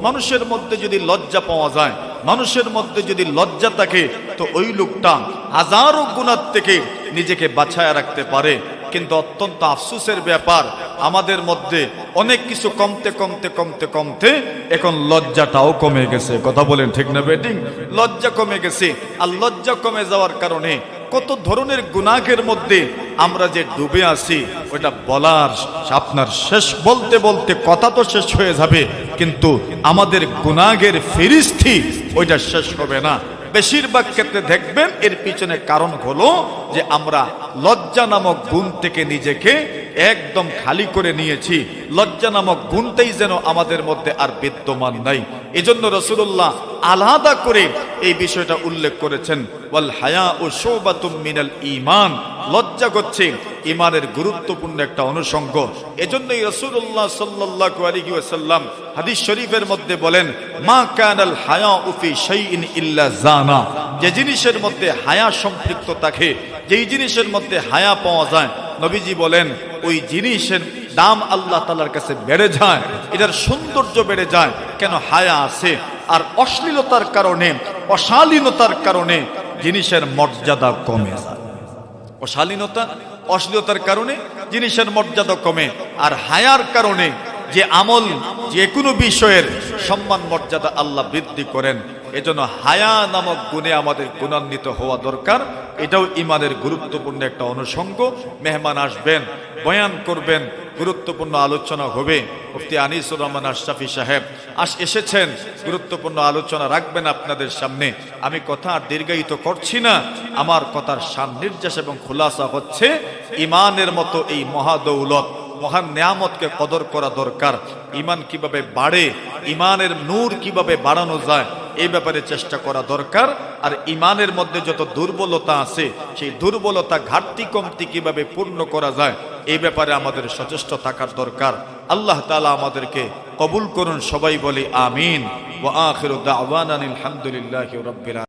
মানুষের মধ্যে যদি লজ্জা পাওয়া যায়, মানুষের মধ্যে যদি লজ্জা থাকে, তো ওই লোকটা হাজারো গুনাহ থেকে নিজেকে বাঁচায় রাখতে পারে। কিন্তু অত্যন্ত আফসোসের ব্যাপার, আমাদের মধ্যে অনেক কিছু কমতে কমতে কমতে কমতে এখন লজ্জাটাও কমে গেছে। কথা বলেন ঠিক না বেটিং? লজ্জা কমে গেছে, আর লজ্জা কমে যাওয়ার কারণে কত ধরনের গুনাহের মধ্যে আমরা যে ডুবে আছি, ওটা বলার আপনার শেষ, বলতে বলতে কথা তো শেষ হয়ে যাবে, কিন্তু আমাদের গুনাহের ফিরিস্তি ওইটা শেষ হবে না। বেশিরভাগ ক্ষেত্রে দেখবেন এর পিছনে কারণ হলো যে আমরা লজ্জা নামক গুণ থেকে নিজেকে একদম খালি করে নিয়েছি। লজ্জা নামক গুণটাই যেন আমাদের মধ্যে আর বিদ্যমান নাই। এজন্য রাসূলুল্লাহ আলাদা করে এই বিষয়টা উল্লেখ করেছেন, ওয়াল হায়াউ শুবাতুম মিনাল ঈমান। লজ্জা হচ্ছে ঈমানের গুরুত্বপূর্ণ একটা অনুষঙ্গ। এজন্যই রাসূলুল্লাহ সাল্লাল্লাহু আলাইহি ওয়াসাল্লাম হাদিস শরীফের মধ্যে বলেন, মা কানাল হায়াউ ফি শাইইন ইল্লা জানা। যে জিনিসের মধ্যে হায়া সম্পৃক্ত থাকে, যেই জিনিসের মধ্যে হায়া পাওয়া যায়, নবীজি বলেন ওই জিনিসের দাম আল্লাহ তাআলার কাছে বেড়ে যায়, এটার সৌন্দর্য বেড়ে যায়। কেন? হায়া আছে। আর অশ্লীলতার কারণে, অশালীনতার কারণে জিনিসের মর্যাদা কমে যায়। অশ্লীলতার কারণে জিনিসের মর্যাদা কমে, আর হায়ার কারণে যে আমল, যে কোনো বিষয়ের সম্মান মর্যাদা আল্লাহ বৃদ্ধি করেন। এজন্য হায়া নামক গুণে আমাদের গুণান্বিত হওয়া দরকার। এটাও ইমানের গুরুত্বপূর্ণ একটা অনুষঙ্গ। মেহমান আসবেন, বয়ান করবেন, গুরুত্বপূর্ণ আলোচনা হবে। মুফতি আনিসুর রহমান আশরাফি সাহেব এসেছেন, গুরুত্বপূর্ণ আলোচনা রাখবেন আপনাদের সামনে। আমি কথা আর দীর্ঘায়িত করছি না, আমার কথার সান্নির্যাস এবং খুলাসা হচ্ছে ইমানের মতো এই মহাদৌলত, মহান নিয়ামতকে কদর করা দরকার। ইমান কিভাবে বাড়ে, ইমানের নূর কিভাবে বাড়ানো যায়, এই ব্যাপারে চেষ্টা করা দরকার। আর ইমানের মধ্যে যত দুর্বলতা আছে, সেই দুর্বলতা, ঘাটতি কমতি কিভাবে পূর্ণ করা যায়, এই ব্যাপারে আমাদের সচেষ্ট থাকার দরকার। আল্লাহ তাআলা আমাদেরকে কবুল করুন, সবাই বলি আমিন। ওয়া আখিরু দাওয়ানা আলহামদুলিল্লাহি রাব্বিল আলামিন।